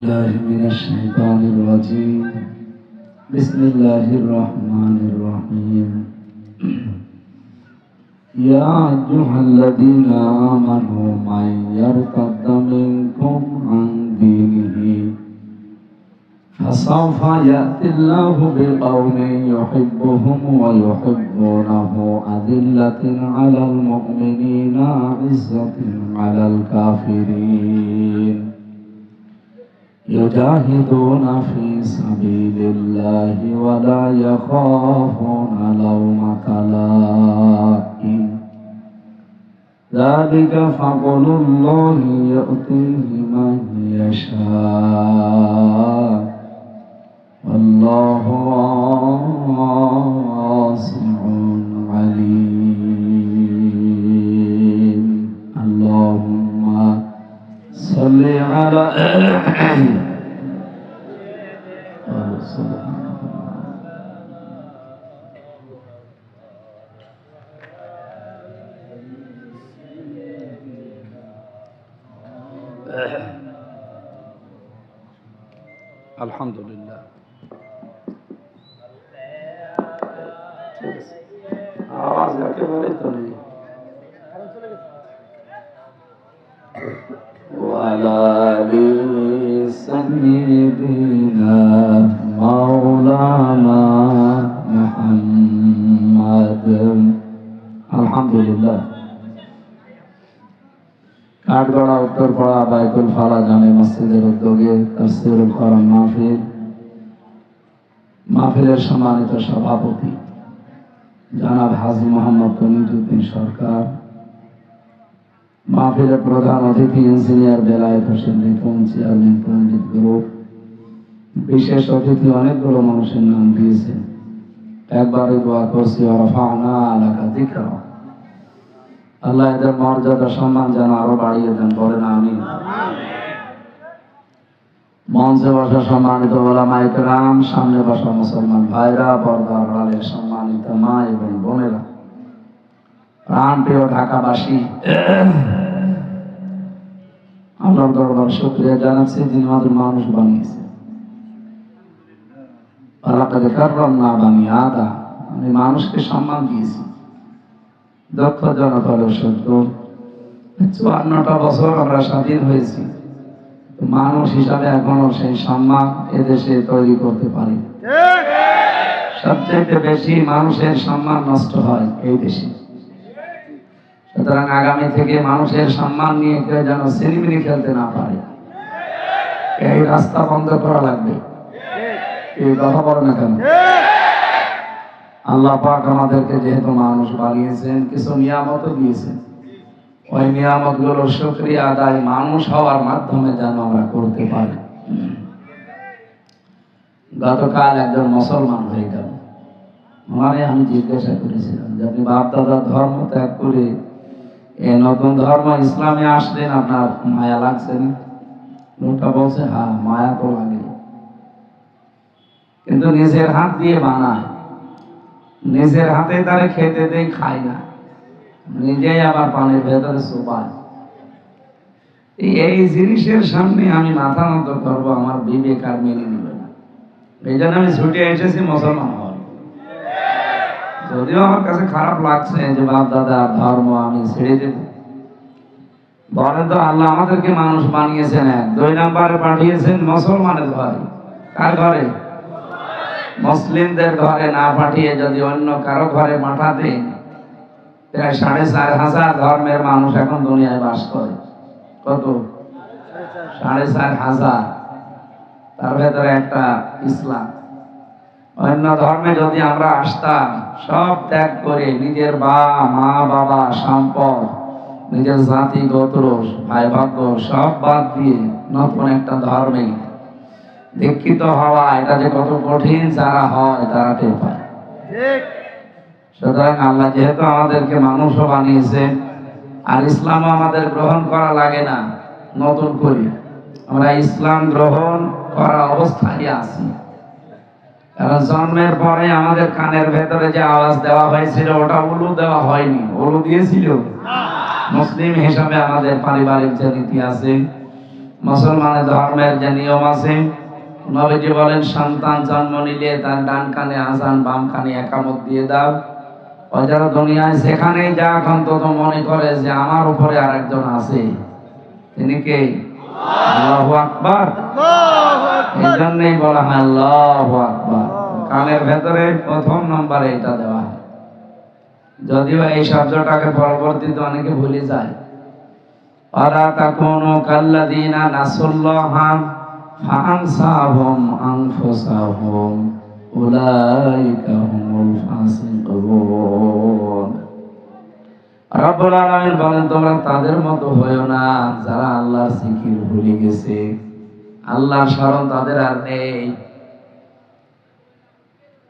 الله من الشيطان الرجيم. بسم الله الرحمن الرحيم. يا أيها الذين آمنوا من يرتد منكم عن دينه فسوف يأتي الله بقوم يحبهم ويحبونه أذلة على المؤمنين أعزة على الكافرين يجاهدون في سبيل الله ولا يخافون لومة لائم ذلك فضل الله يؤتيه من يشاء والله واسع عليم. اللهم صل على আলহামদুলিল্লাহ। আওয়াজ একেবারে তো নেই। وعلى آل سيدنا مولانا محمد আলহামদুলিল্লাহ। কাঠগড়া উত্তরপাড়া বাইতুল ফালা জামে মসজিদের উদ্যোগে তাফসীরুল কোরআন মাহফিলের সম্মানিত সভাপতি জনাব হাজী মোহাম্মদ তমিজউদ্দিন সরকার, মাহফিলের প্রধান অতিথি ইঞ্জিনিয়ার বেলায়েত হোসেন রিপন, চেয়ারম্যান পণ্ডিত গ্রুপ, বিশেষ অতিথি অনেকগুলো মানুষের নাম দিয়েছেন। একবারে দোয়া করছি ওয়ারাফা'না লাকা যিকরা, আল্লাহ এদের মর্যাদা সম্মান যেন আরো বাড়িয়ে দেন, বলেন আমিন। মঞ্চে বসা সম্মানিত ওলামায়ে কেরাম, সামনে বসা মুসলমান ভাইরা, পর্দার আড়ালের সম্মানিত মা এবং বোনেরা, প্রাণপ্রিয় ঢাকাবাসী, আল্লাহর দরবার শুকরিয়া জানাচ্ছি যিনি আমাদের মানুষ বানিয়েছে। লাকাদ কাররামনা বানি আদম, আমি মানুষকে সম্মান দিয়েছি। দক্ষ জনবলের সত্য 54টা বছর আমরা স্বাধীন হয়েছি, মানুষ হিসাবে এখনো সেই সম্মান এদেশে তৈরি করতে পারি। সবচেয়ে বেশি মানুষের সম্মান নষ্ট হয় এই দেশে। সুতরাং আগামী থেকে মানুষের সম্মান নিয়ে কেউ যেন সিনেমিনি খেলতে না পারে, এই রাস্তা বন্ধ করা লাগবে। এই কথা বলে না কেন? আল্লাহ পাক আমাদেরকে যেহেতু মানুষ বানিয়েছেন, কিছু নিয়ামতও দিয়েছেন, ওই নিয়ামত গুলোর শুকরিয়া আদায় মানুষ হওয়ার মাধ্যমে যেন আমরা করতে পারি। গতকাল একজন মুসলমান হয়ে গেল, মানে আমি জিজ্ঞাসা করেছিলাম যে আপনি বাপ দাদার ধর্ম ত্যাগ করে এই নতুন ধর্ম ইসলামে আসলেন, আপনার মায়া লাগছে না? লোকটা বলছে হ্যাঁ মায়া তো লাগে, কিন্তু নিজের হাত দিয়ে বানায়, নিজের হাতে তারা খেতে দেয়, খায় না, নিজেই আবার পানির ভেতরে চুপায়। এই জিনিসের সামনে আমি মাথা নত করবো, আমার বিবেক আর মেনে নিবে না। এই জন্য আমি ছুটে এসেছি মুসলমান হওয়ার। যদিও আমার কাছে খারাপ লাগছে যে বাপ দাদা ধর্ম আমি ছেড়ে দেব, বলেন তো আল্লাহ আমাদেরকে মানুষ বানিয়েছেন এক, 2 নম্বরে পাঠিয়েছেন মুসলমানের ঘরে। কার ঘরে? মুসলিমদের ঘরে না পাঠিয়ে যদি অন্য কারো ঘরে পাঠাতে, প্রায় 4,500 ধর্মের মানুষ এখন দুনিয়ায় বাস করে। কত? 4,500। তার ভেতরে একটা ইসলাম। অন্য ধর্মে যদি আমরা আসতাম, সব ত্যাগ করে নিজের মা বাবা, সম্পদ, নিজের জাতি গোত্র, ভাই ভাগ্য সব বাদ দিয়ে নতুন একটা ধর্মে দীক্ষিত হওয়া, এটা যে কত কঠিন যারা হয় তারা টের পায়। সুতরাং আল্লাহ যেহেতু আমাদেরকে মানুষও বানিয়েছে, আর ইসলামও আমাদের গ্রহণ করা লাগে না নতুন করে, আমরা ইসলাম গ্রহণ করা অবস্থায় আছি। কারণ জন্মের পরে আমাদের কানের ভেতরে যে আওয়াজ দেওয়া হয়েছিল ওটা উলু দেওয়া হয়নি। উলু দিয়েছিল মুসলিম হিসাবে আমাদের পারিবারিক যে নীতি আছে, মুসলমানের ধর্মের যে নিয়ম আছে, নবীজি বলেন সন্তান জন্ম নিলে তার ডান কানে আযান, বাম কানে ইকামত দিয়ে দাও। ও যারা দুনিয়ায় যেখানেই যাক অন্তত মনে করে যে আমার উপরে আরেকজন আছে, তিনি কে? আল্লাহু আকবার। এই জন্যই বলা হয় আল্লাহু আকবার। কানের ভেতরে প্রথম নম্বরে এটা দেওয়া হয়, যদিও এই শব্দটাকে পরবর্তীতে অনেকে ভুলে যায়। ওয়ালা তাকুনু কাল্লাযীনা নাসুল্লাহা ফাআনসাহুম আনফুসাহুম উলাইকা হুমুল ফাসিকুন। রব্বুল আলামিন বলেন, তোমরা তাদের মতো হয়ো না যারা আল্লাহর জিকির ভুলে গেছে, আল্লাহর স্মরণ তাদের আর নেই।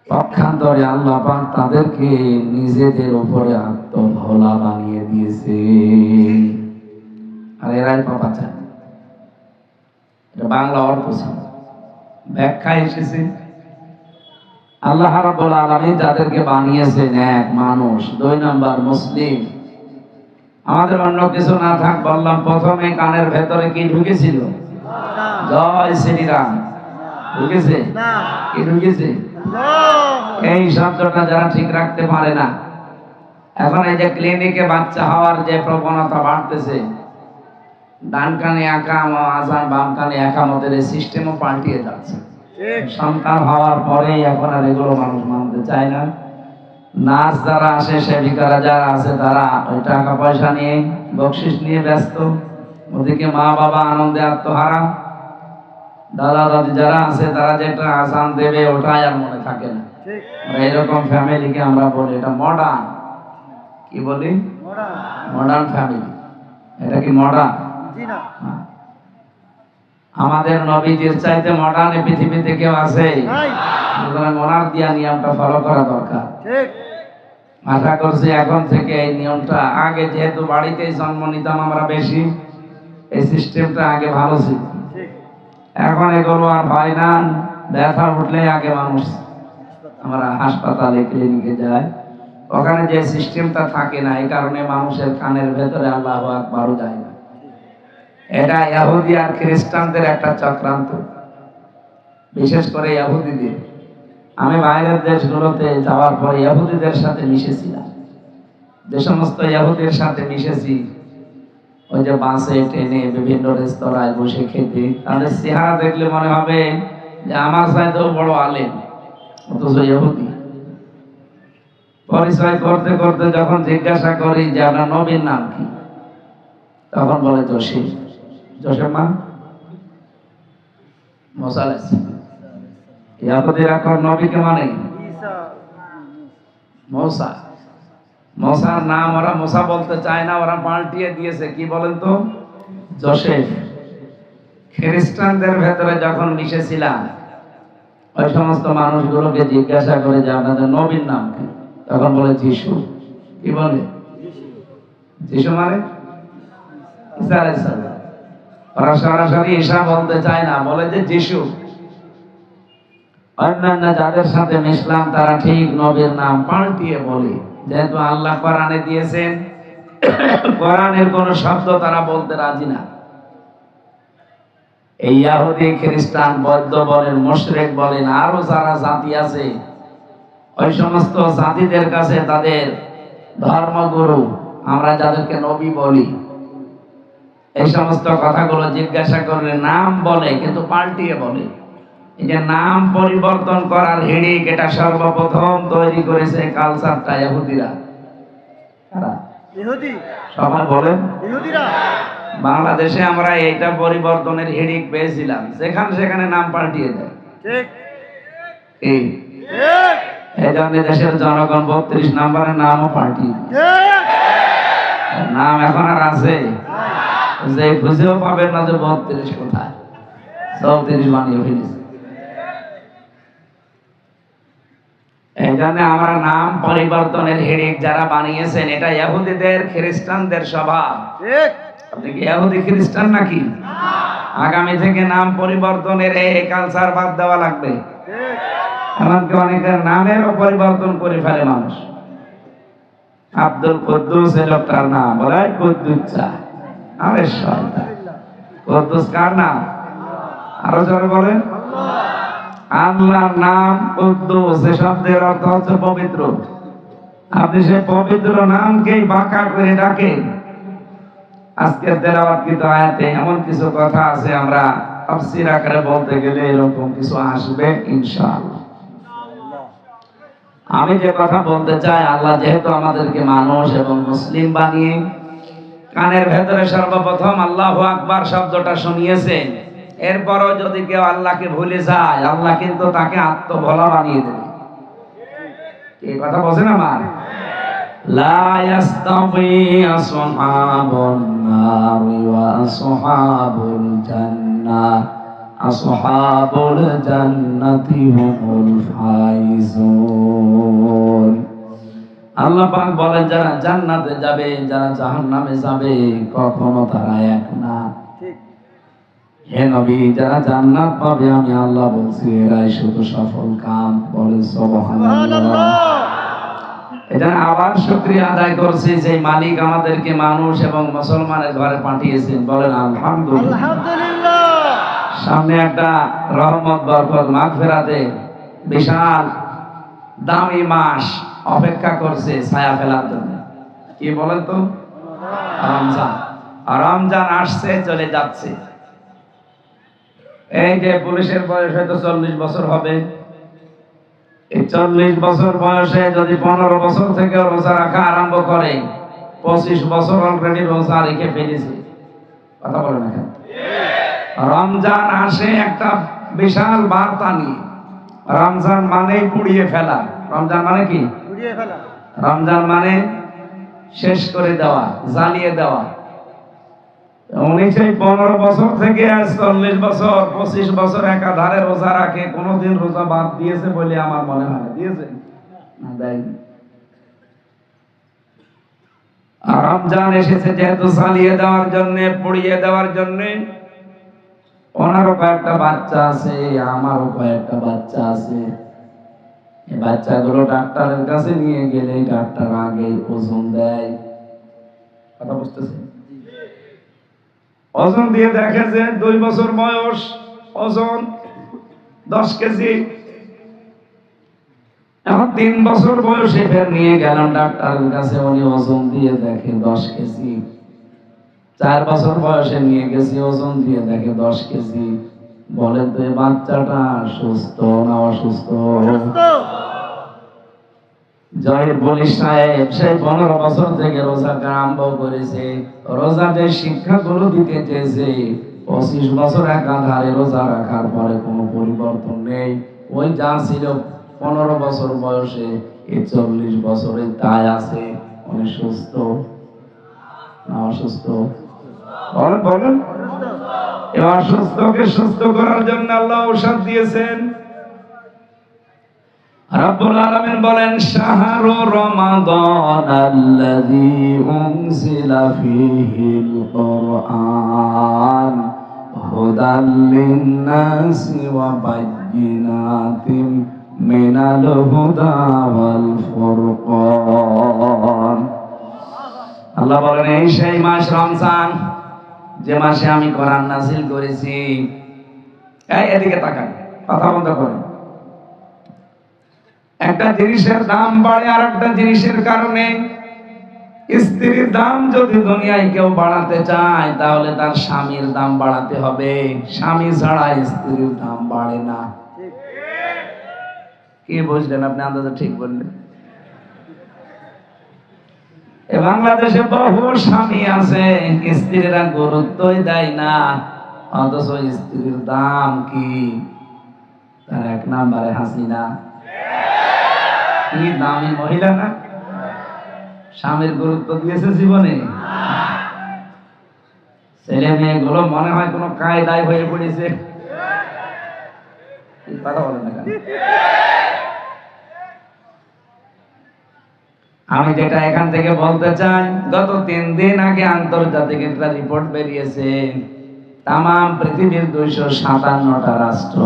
পক্ষান্তরে আল্লাহ পাক তাদেরকে নিজেদের উপরে আত্মভোলা বানিয়ে দিয়েছে, আর এরাই পাপা চায়। এটা বাংলা অর্থ ছিল, ব্যাখ্যা এসেছে আল্লাহ রাব্বুল আলামিন যাদেরকে বানিয়েছেন, এক মানুষ, দুই নাম্বার মুসলিম। আমাদের অন্য কিছু না থাক বললাম, প্রথমে কানের ভেতরে কি ঢুকেছিল? জয় শ্রীরাম ঢুকেছে? কি ঢুকেছে? এই শব্দটা যারা ঠিক রাখতে পারে না, এখন এই যে ক্লিনিকে বাচ্চা হওয়ার যে প্রবণতা বাড়তেছে, ডান কানে আযান, বাম কানে ইকামতের এই সিস্টেমও পাল্টিয়ে যাচ্ছে। সন্তান হওয়ার পরেই এখন আর এগুলো মানুষ মানতে চায় না। নার্স যারা আসে, সেবিকারা যারা আছে, তারা ওই টাকা পয়সা নিয়ে, বকশিস নিয়ে ব্যস্ত। ওদিকে মা বাবা আনন্দে আত্মহারা। দাদা দাদি যারা আছে, তারা যেটা আযান দেবে ওটাই আর মনে থাকে না। এরকম ফ্যামিলিকে আমরা বলি এটা মডার্ন। কি বলি? Modern family. এটা কি মডার্ন? আমাদের নবীজির চাইতে মডার্ন এই পৃথিবীতে কেউ আছে? সুতরাং ওনার দিয়া নিয়মটা ফলো করা দরকার। আশা করছি এখন থেকে এই নিয়মটা, আগে যেহেতু বাড়িতেই জন্ম নিতাম আমরা বেশি, এই সিস্টেমটা আগে ভালো ছিল। এখন এগুলো আর হয় না। ব্যথা উঠলে আগে মানুষ আমরা হাসপাতালে, ক্লিনিকে যায়, ওখানে যে সিস্টেমটা থাকে না, এই কারণে মানুষের কানের ভেতরে আল্লাহু আকবার যায় না। এটা ইহুদি আর খ্রিস্টানদের একটা চক্রান্ত, বিশেষ করে ইহুদিদের। আমি বাইরের দেশগুলোতে যাওয়ার পর ইহুদিদের সাথে মিশেছিলাম। যে সমস্ত ইহুদির সাথে মিশেছি, ওই যে বাসে, ট্রেনে, বিভিন্ন রেস্তোরাঁয় বসে খেতে, তাদের চেহারা দেখলে মনে হবে যে আমার চাইতেও বড় আলেম, অথচ ইহুদি। পরিচয় করতে করতে যখন জিজ্ঞাসা করি যে আপনার নবীর নাম কি, তখন বলে জোসেফ। জোসেফ মানে মুসা আলাইহিস সালাম। ইহুদিরা কোন নবীকে মানে? মুসা। মুসার নাম ওরা মুসা বলতে চায় না, ওরা পাল্টিয়ে দিয়েছে, কি বলেন তো? জোসেফ। খ্রিস্টানদের ভেতরে যখন মিশেছিলাম, ওই সমস্ত মানুষগুলোকে জিজ্ঞাসা করে যে আপনাদের নবীর নাম কি, তখন বলে যিশু। কি বলে? যিশু মানে ঈসা আলাইহিস সালাম। ওরা সরাসরি ঈসা বলতে চায় না, বলে যে যিশু। অন্যান্য যাদের সাথে মিশলাম তারা ঠিক নবীর নাম পাল্টিয়ে বলে, যেহেতু আল্লাহ কোরআনে দিয়েছেন, কোরআনের কোন শব্দ তারা বলতে রাজি না। এই ইহুদি, খ্রিস্টান, বৌদ্ধ বলেন, মুশরিক বলেন, আরো যারা জাতি আছে, ওই সমস্ত জাতিদের কাছে তাদের ধর্মগুরু, আমরা যাদেরকে নবী বলি, এই সমস্ত কথাগুলো জিজ্ঞাসা করলে নাম বলে, কিন্তু পাল্টিয়ে বলে। এই যে নাম পরিবর্তন করার হিড়িক, এটা সর্বপ্রথম তৈরি করেছে কালচারটা ইহুদিরা। কারা? ইহুদি। সবাই বলেন ইহুদিরা। বাংলাদেশে আমরা এইটা পরিবর্তনের হিড়িক পেয়েছিলাম, যেখানে সেখানে নাম পাল্টিয়ে দেয়। ঠিক। এই এই জন্য দেশের জনগণ 32 নম্বরের নামও পাল্টিয়ে দেয়। নাম এখন আর আছে যে খুঁজেও পাবেন না যে 32 কোথায়, 34 বানিয়ে ফেলেছে। এই জন্য আমরা নাম পরিবর্তনের হিড়িক যারা বানিয়েছেন, এটা ইহুদিদের, খ্রিস্টানদের স্বভাব। ঠিক। আপনি কি ইহুদি খ্রিস্টান নাকি? আগামী থেকে নাম পরিবর্তনের এই কালচার বাদ দেওয়া লাগবে। ঠিক। এমনকি অনেকের নামেরও পরিবর্তন করে ফেলে মানুষ। আব্দুল কুদ্দুস এই লোকটার নাম বলে কুদ্দুস। আরে শয়তান, কুদ্দুস কার নাম? আরো জোরে বলেন। আল্লাহর নাম কুদ্দুস, এই শব্দের অর্থ হচ্ছে পবিত্র। আপনি সেই পবিত্র নামকেই বাঁকা করে ডাকেন। আজকে তেলাওয়াতকৃত আয়াতে এমন কিছু কথা আছে, আমরা তাফসীর আকারে বলতে গেলে এরকম কিছু আসবে ইনশাআল্লাহ। আমি যে কথা বলতে চাই, আল্লাহ যেহেতু আমাদেরকে মানুষ এবং মুসলিম বানিয়ে কানের ভেতরে সর্বপ্রথম আল্লাহু আকবার শব্দটা শুনিয়েছেন, এরপরও যদি কেউ আল্লাহকে ভুলে যায়, আল্লাহ কিন্তু তাকে আত্মভোলা বানিয়ে দেবে। এই কথা বলছেন আমার? লা ইয়াস্তাবি আসহাবুন নারি ওয়া আসহাবুল জান্নাহ, আসহাবুল জান্নাতি হুমুল ফাইজুন। আল্লাহ পাক বলেন, যারা জান্নাতে যাবে, যারা জাহান্নামে যাবে, কখনো তারা এক না। হে নবী, যারা জান্নাত পাবে আমি আল্লাহ বলছি, এরাই শুধু সফল কাম। বলে সুবহানাল্লাহ। এটা আবার শুকরিয়া আদায় করছি যে মালিক আমাদেরকে মানুষ এবং মুসলমানের ঘরে পাঠিয়েছেন। বলেন আলহামদুলিল্লাহ। সামনে একটা রহমত, বরকত, মাগফিরাতে বিশাল দামি মাস অপেক্ষা করছে ছায়া ফেলার জন্য। কি বলেন তো? রমজান। রমজান আসছে, চলে যাচ্ছে। এই যে পুলিশের বয়স হয়তো 40 বছর হবে, এই 40 বছর বয়সে যদি 15 বছর থেকে রোজা রাখা আরম্ভ করে, 25 বছর অলরেডি রোজা রেখে ফেলেছে। কথা বলে না কেন? রমজান আসে একটা বিশাল বার্তা নিয়ে। রমজান মানে পুড়িয়ে ফেলা। রমজান মানে কি? পুড়িয়ে ফেলা। রমজান মানে শেষ করে দেওয়া, জ্বালিয়ে দেওয়া। উনি সেই 15 বছর থেকে 40 বছর 25 বছর একাধারে রোজা রাখে, কোনদিন রোজা বাদ দিয়েছে বলে আমার মনে হয় না। দিয়েছে না? দেয়নি। আর রমজান এসেছে যেহেতু জ্বালিয়ে দেওয়ার জন্য, পুড়িয়ে দেওয়ার জন্য। ওনারও কয়েকটা বাচ্চা আছে, আমারও কয়েকটা বাচ্চা আছে। এই বাচ্চাগুলো ডাক্তারের কাছে নিয়ে গেলে ডাক্তার আগে ওজন দেয়। কথা বুঝতেছেন? ওজন দিয়ে দেখে যে 2 বছর বয়স, ওজন 10 কেজি। এখন 3 বছর বয়সে ফের নিয়ে গেলাম ডাক্তারের কাছে, উনি ওজন দিয়ে দেখে 10 কেজি। 4 বছর বয়সে নিয়ে গেছি, ওজন দিয়ে দেখে 10 কেজি। বলেন তো এই বাচ্চাটা সুস্থ না অসুস্থ? জয়ের পুলিশ সাহেব সেই 15 বছর থেকে রোজা আরম্ভ করেছে। রোজা যে শিক্ষাগুলো দিতে চেয়েছে, 25 বছর একাধারে রোজা রাখার পরে কোনো পরিবর্তন নেই। ওই যা ছিল 15 বছর বয়সে, এই 40 বছরে তাই আছে। উনি সুস্থ না অসুস্থ? বলেন বলেন। এই অসুস্থকে সুস্থ করার জন্য আল্লাহ ঔষধ দিয়েছেন। রব্বুল আলামিন বলেন, শাহরু রমাদান আল্লাযী উনজিলা ফীহিল কুরআন হুদাল লিন-নাসি ওয়া বায়্যিনাতিন মিনাল হুদা ওয়াল ফুরকান। আল্লাহ বলেন, এই সেই মাস রমজান, যে মাসে আমি কোরআন নাযিল করেছি। এদিকে তাকান, কথা বন্ধ করেন। একটা জিনিসের দাম বাড়ে আর একটা জিনিসের কারণে। স্ত্রীর দাম যদি দুনিয়ায় কেউ বাড়াতে চায়, তাহলে তার স্বামীর দাম বাড়াতে হবে। স্বামী ছাড়া স্ত্রীর দাম বাড়ে না। কি বুঝলেন আপনি? আন্দাজে ঠিক বললেন। বাংলাদেশে বহু স্বামী আছে, স্ত্রীরা গুরুত্বই দেয় না, অথচ স্ত্রীর দাম কি? তার 1 নম্বরে হাসিনা। কি দামি মহিলা না? স্বামীর গুরুত্ব দিয়েছে জীবনে? ছেলে মেয়েগুলো মনে হয় কোনো কায়দায় হয়ে পড়েছে। কথা বলে না কেন? আমি যেটা এখান থেকে বলতে চাই, গত 3 দিন আগে আন্তর্জাতিক একটা রিপোর্ট বেরিয়েছে। তাম পৃথিবীর 257টা রাষ্ট্র,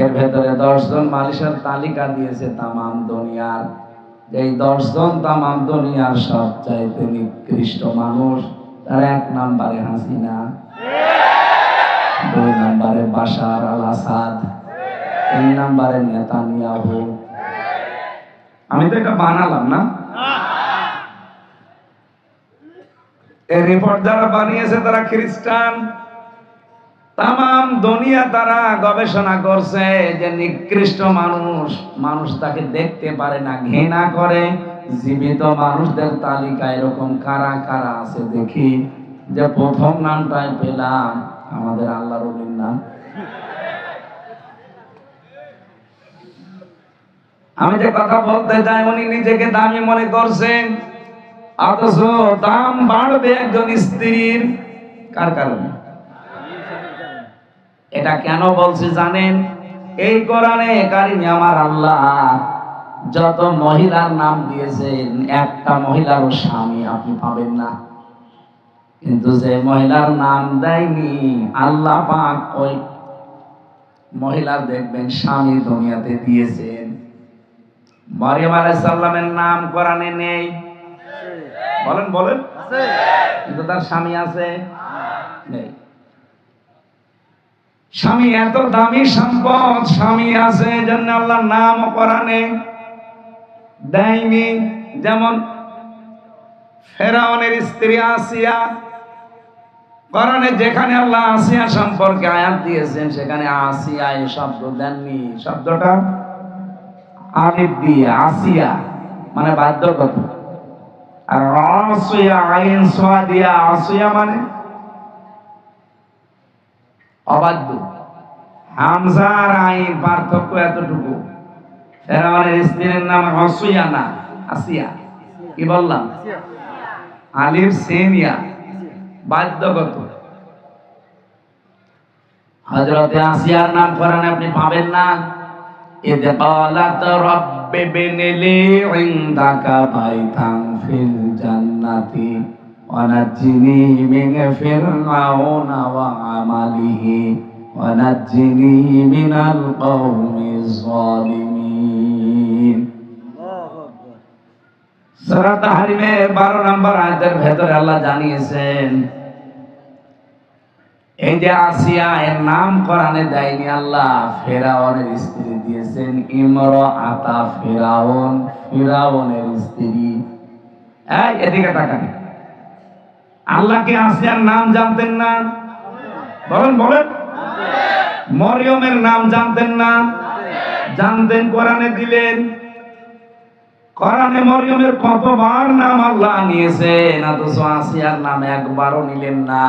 এর ভেতরে 10 জন মানুষের তালিকা দিয়েছে তাম দুনিয়ার। এই 10 জন তাম দুনিয়ার সবচাইতে নিকৃষ্ট মানুষ, তার 1 নম্বরে হাসিনা। দুই নম্বরে বাশার আল আসাদ, তিন নম্বরে নেতানিয়াহু। আমি তো এটা বানালাম না, এই রিপোর্ট যারা বানিয়েছে তারা খ্রিস্টান। তাম দুনিয়া তারা গবেষণা করছে যে নিকৃষ্ট মানুষ, মানুষ তাকে দেখতে পারে না, ঘৃণা করে। জীবিত মানুষদের তালিকা এরকম কারা কারা আছে দেখি, যে প্রথম নামটাই পেলাম আমাদের আল্লাহর ওলির নাম। আমি যে কথা বলতে চাই, উনি নিজেকে দামি মনে করছেন, অথচ দাম বাড়বে একজন স্ত্রীর কার কারণে? এটা কেন বলছি জানেন? এই কোরআনে কারিমে আমার আল্লাহ যত মহিলার নাম দিয়েছেন, একটা মহিলারও স্বামী আপনি পাবেন না। কিন্তু যে মহিলার নাম দেয়নি আল্লাহ পাক, ওই মহিলার দেখবেন স্বামী দুনিয়াতে দিয়েছেন। মরিয়ম আলাইহিস সালামের নাম কোরআনে নেই, বলেন বলেন, কিন্তু তার স্বামী আছে নেই। স্বামী এত দামি সম্পদ, স্বামী আছে জন্য আল্লাহর নাম কোরআনে দেয়নি। যেমন ফেরাউনের স্ত্রী আসিয়া, কোরআনে যেখানে আল্লাহ আসিয়া সম্পর্কে আয়াত দিয়েছেন সেখানে আসিয়া এই শব্দ দেননি। শব্দটা আলিফ দিয়ে আসিয়া মানে বাধ্যগত, আর আসিয়া আইন সোয়া দিয়া আসিয়া মানে অবাধ্য। হামজার আইন পার্থক্য এতটুকু। ফেরাউনের স্ত্রীর নাম আসিয়া না আসিয়া, কি বললাম? আলিফ সেনিয়া, বাধ্যগত। হযরতে আসিয়ার নাম কোরআনে আপনি পাবেন না। ইদ ক্বালাত রাব্বি বিনিলি ইনদাকা বাইতান ফিল জান্নাতি ওয়া নাজ্জিনি মিন ফিরআউনা ওয়া আমালিহি ওয়া নাজ্জিনি মিনাল কওমিজ যালিমিন। সূরা তাহরিমের 12 নম্বর আয়াতের ভেতরে আল্লাহ জানিয়েছেন, এই যে আসিয়া এর নাম কোরআনে দেয়নি আল্লাহ, ফেরাউনের স্ত্রী দিয়েছেন ইমরাআতা ফিরাউন, ফিরাউনের স্ত্রী। এই এদিকে তাকান, আল্লাহ কি আসিয়ার নাম জানতেন না? বলেন বলেন। মরিয়মের নাম জানতেন না? জানতেন, কোরআনে দিলেন। কোরআনে মরিয়মের কতবার নাম আল্লাহ নিয়েছেন, অথচ আসিয়ার নাম একবারও নিলেন না।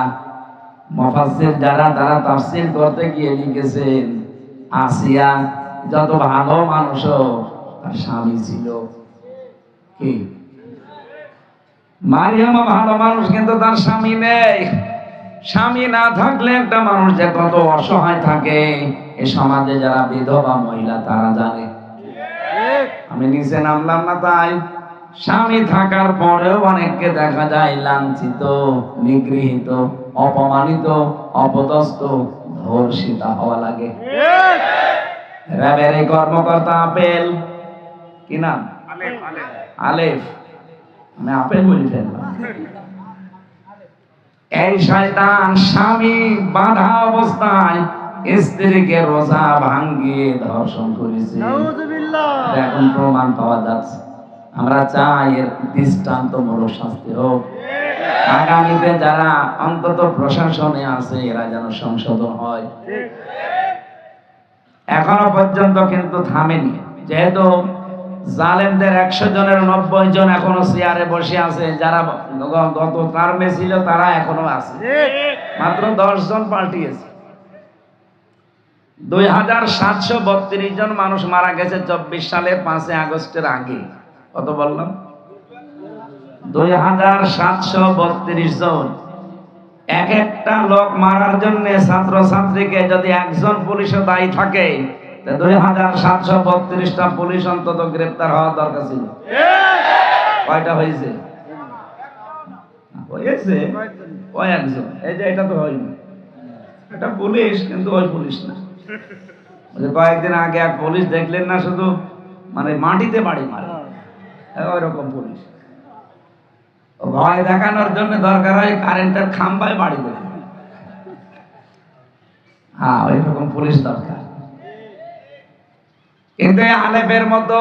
মুফাসসির যারা তারা তাফসীর করতে গিয়ে লিখেছেন, আসিয়া যত ভালো মানুষ, তার স্বামী ছিল কি? মারিয়াম ভালো মানুষ, কিন্তু তার স্বামী নেই। স্বামী না থাকলে একটা মানুষ যে কত অসহায় থাকে, এই সমাজে যারা বিধবা মহিলা তারা জানে। আমি নিচে নামলাম না তাই। স্বামী থাকার পরেও অনেককে দেখা যায় লাঞ্ছিত, নিগৃহীত, অপমানিত, অপদস্থ, ধর্ষিতা হওয়া লাগে। র্যাবের এই কর্মকর্তা আপেল, কি নাম? আলেফ, আমি আপেল বলি ফেললাম। এই শয়তান স্বামী বাঁধা অবস্থায় স্ত্রীকে রোজা ভাঙ্গিয়ে ধর্ষণ করেছে, এখন প্রমাণ পাওয়া যাচ্ছে। আমরা চাই এর দৃষ্টান্তমূলক শাস্তি হোক। আগামীতে যারা অন্তত প্রশাসনে আছে এরা যেন সংশোধন হয়। এখনো পর্যন্ত কিন্তু থামেনি, যেহেতু জালেমদের 100 জনের 90 জন এখনো চেয়ারে বসে আছে। যারা গত টার্মে ছিল তারা এখনো আছে, মাত্র 10 জন পাল্টিয়েছে। 2732 জন মানুষ মারা গেছে 24 সালের 5 আগস্টের আগে। কত বললাম? 2732 জন। এক একটা লোক মারার জন্য ছাত্র ছাত্রীকে যদি একজন পুলিশও দায়ী থাকে, 2732টা পুলিশ অন্তত গ্রেফতার হওয়ার দরকার ছিল। কয়টা হয়েছে? হয়েছে কয়েকজন। এই যে এটা তো হয়নি, এটা পুলিশ কিন্তু ওই পুলিশ না। কয়েকদিন আগে এক পুলিশ দেখলেন না, শুধু মানে মাটিতে বাড়ি মারে, ওই রকম পুলিশ। ভয় দেখানোর জন্য দরকার হয় কারেন্টের খাম্বায় বাড়ি দেবে, হ্যাঁ, ওই রকম পুলিশ দরকার। কিন্তু এই আলেফের মতো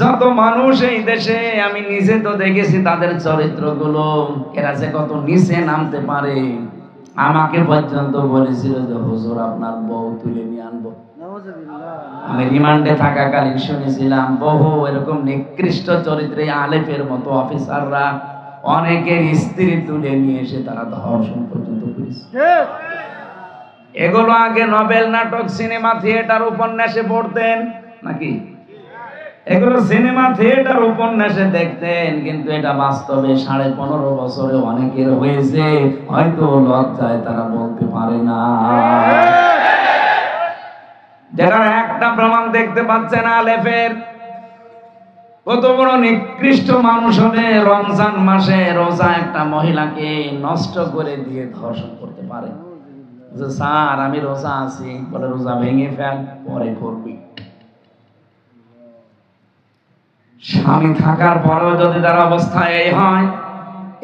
যত মানুষ এই দেশে, আমি নিজে তো দেখেছি তাদের চরিত্রগুলো, এরা যে কত নিচে নামতে পারে। আমাকে পর্যন্ত বলেছিল যে হুজুর আপনার বউ তুলে নিয়ে আনবো। আমি রিমান্ডে থাকাকালীন শুনেছিলাম বহু এরকম নিকৃষ্ট চরিত্রে আলেফের মতো অফিসাররা অনেকের স্ত্রী তুলে নিয়ে এসে তারা ধর্ষণ পর্যন্ত করেছে। এগুলো আগে নোবেল নাটক, সিনেমা, থিয়েটার, উপন্যাসে পড়তেন নাকি? এগুলো সিনেমা, থিয়েটার, উপন্যাসে দেখতেন, কিন্তু এটা বাস্তবে 15.5 বছরে অনেকের হয়েছে, হয়তো লজ্জায় তারা বলতে পারে না। যারা একটা প্রমাণ দেখতে পাচ্ছে না আলেফের, কত বড় নিকৃষ্ট মানুষ হলে রমজান মাসে রোজা একটা মহিলাকে নষ্ট করে দিয়ে ধর্ষণ করতে পারে। যে স্যার আমি রোজা আছি, বলে রোজা ভেঙে ফেল, পরে করবি। স্বামী থাকার পরেও যদি তার অবস্থা এই হয়,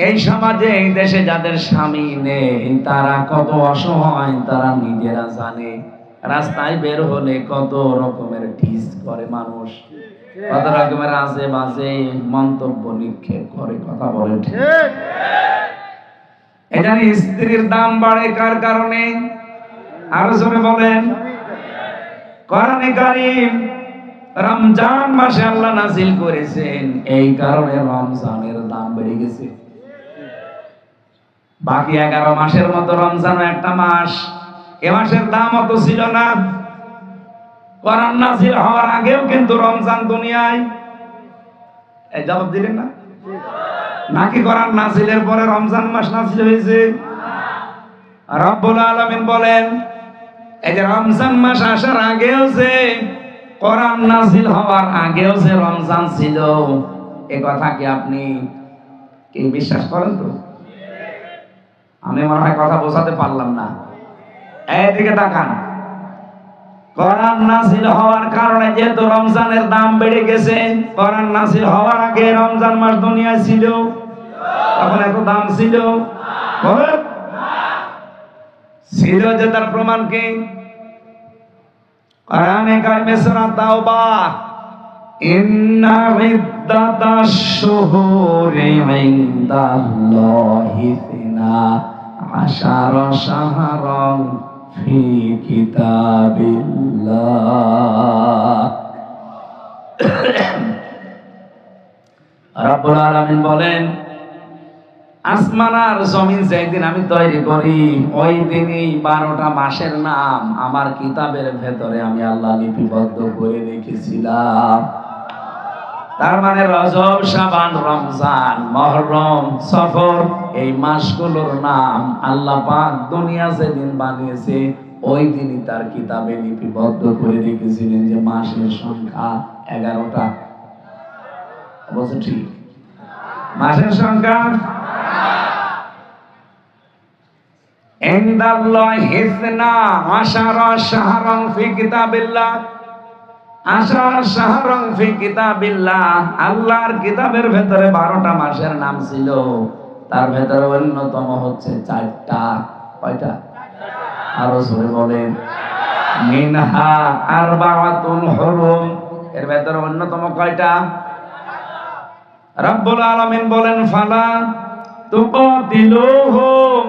এই সমাজে, এই দেশে যাদের স্বামী নেই তারা কত অসহায় তারা নিজেরা জানে। রাস্তায় বের হলে কত রকমের টিজ করে মানুষ, কত রকমের আজে বাজে মন্তব্য নিক্ষেপ করে, কথা বলে ঠিক। এখানে স্ত্রীর দাম বাড়ে কার কারণে? আরো জোরে বলেন। কোরআনে কারীম রমজান মাসে আল্লাহ নাযিল করেছেন, এই কারণে রমজানের দাম বেড়ে গেছে। বাকি 11 মাসের মতো রমজানও একটা মাস, এ মাসের দাম অত ছিল না। কোরআন নাযিল হওয়ার আগেও কিন্তু রমজান দুনিয়ায়, এই জবাব দিলেন না নাকি? কোরআন নাযিলের পরে রমজান মাস নাযিল হয়েছে? রব্বুল আলামিন বলেন, এই যে রমজান মাস আসার আগেও যে, কোরআন নাযিল হওয়ার আগেও যে রমজান ছিল, এ কথা কি আপনি কি বিশ্বাস করেন? তো আমি মনে হয় কথা বোঝাতে পারলাম না। এইদিকে তাকান। কোরআন নাযিল হওয়ার কারণে যেহেতু রমজানের দাম বেড়ে গেছে, কোরআন নাযিল হওয়ার আগে রমজান মাস দুনিয়ায় ছিল, তখন এত দাম ছিল? বলেন ছিল। যে তার প্রমাণ কি? কোরআনে কারিমে সূরা তাওবা, ইন্না ইদ্দাতাশ শুহুরি ইনদাল্লাহি 12 শাহরান ফি কিতাবিল্লাহ। রব্বুল আলামিন বলেন, আসমান আর জমিন যেদিন আমি তৈরি করি, ওই দিনই 12টা মাসের নাম আমার কিতাবের ভেতরে আমি আল্লাহ লিপিবদ্ধ করে রেখেছিলাম। তার মানে রজব, শাবান, রমজান, মুহররম, সফর, এই মাসগুলোর নাম আল্লাহ পাক দুনিয়া যেদিন বানিয়েছে ওই দিনই তার কিতাবে লিপিবদ্ধ করে রেখেছিলেন যে মাসের সংখ্যা 11টা। অবশ্য ঠিক, মাসের সংখ্যা ইনদাল্লাহি 12 শাহরান ফি কিতাবিল্লাহ। 12 শাহরান ফি কিতাবিল্লাহ, আল্লাহর কিতাবের ভেতরে 12টা মাসের নাম ছিল, তার ভেতরে অন্যতম হচ্ছে 4টা। কয়টা? আরো জোরে বলেন। মিনহা আরবাআতুন হুরুম, এর ভেতরে অন্যতম কয়টা? রব্বুল আলামিন বলেন, ফালা তুকাতিলুহুম,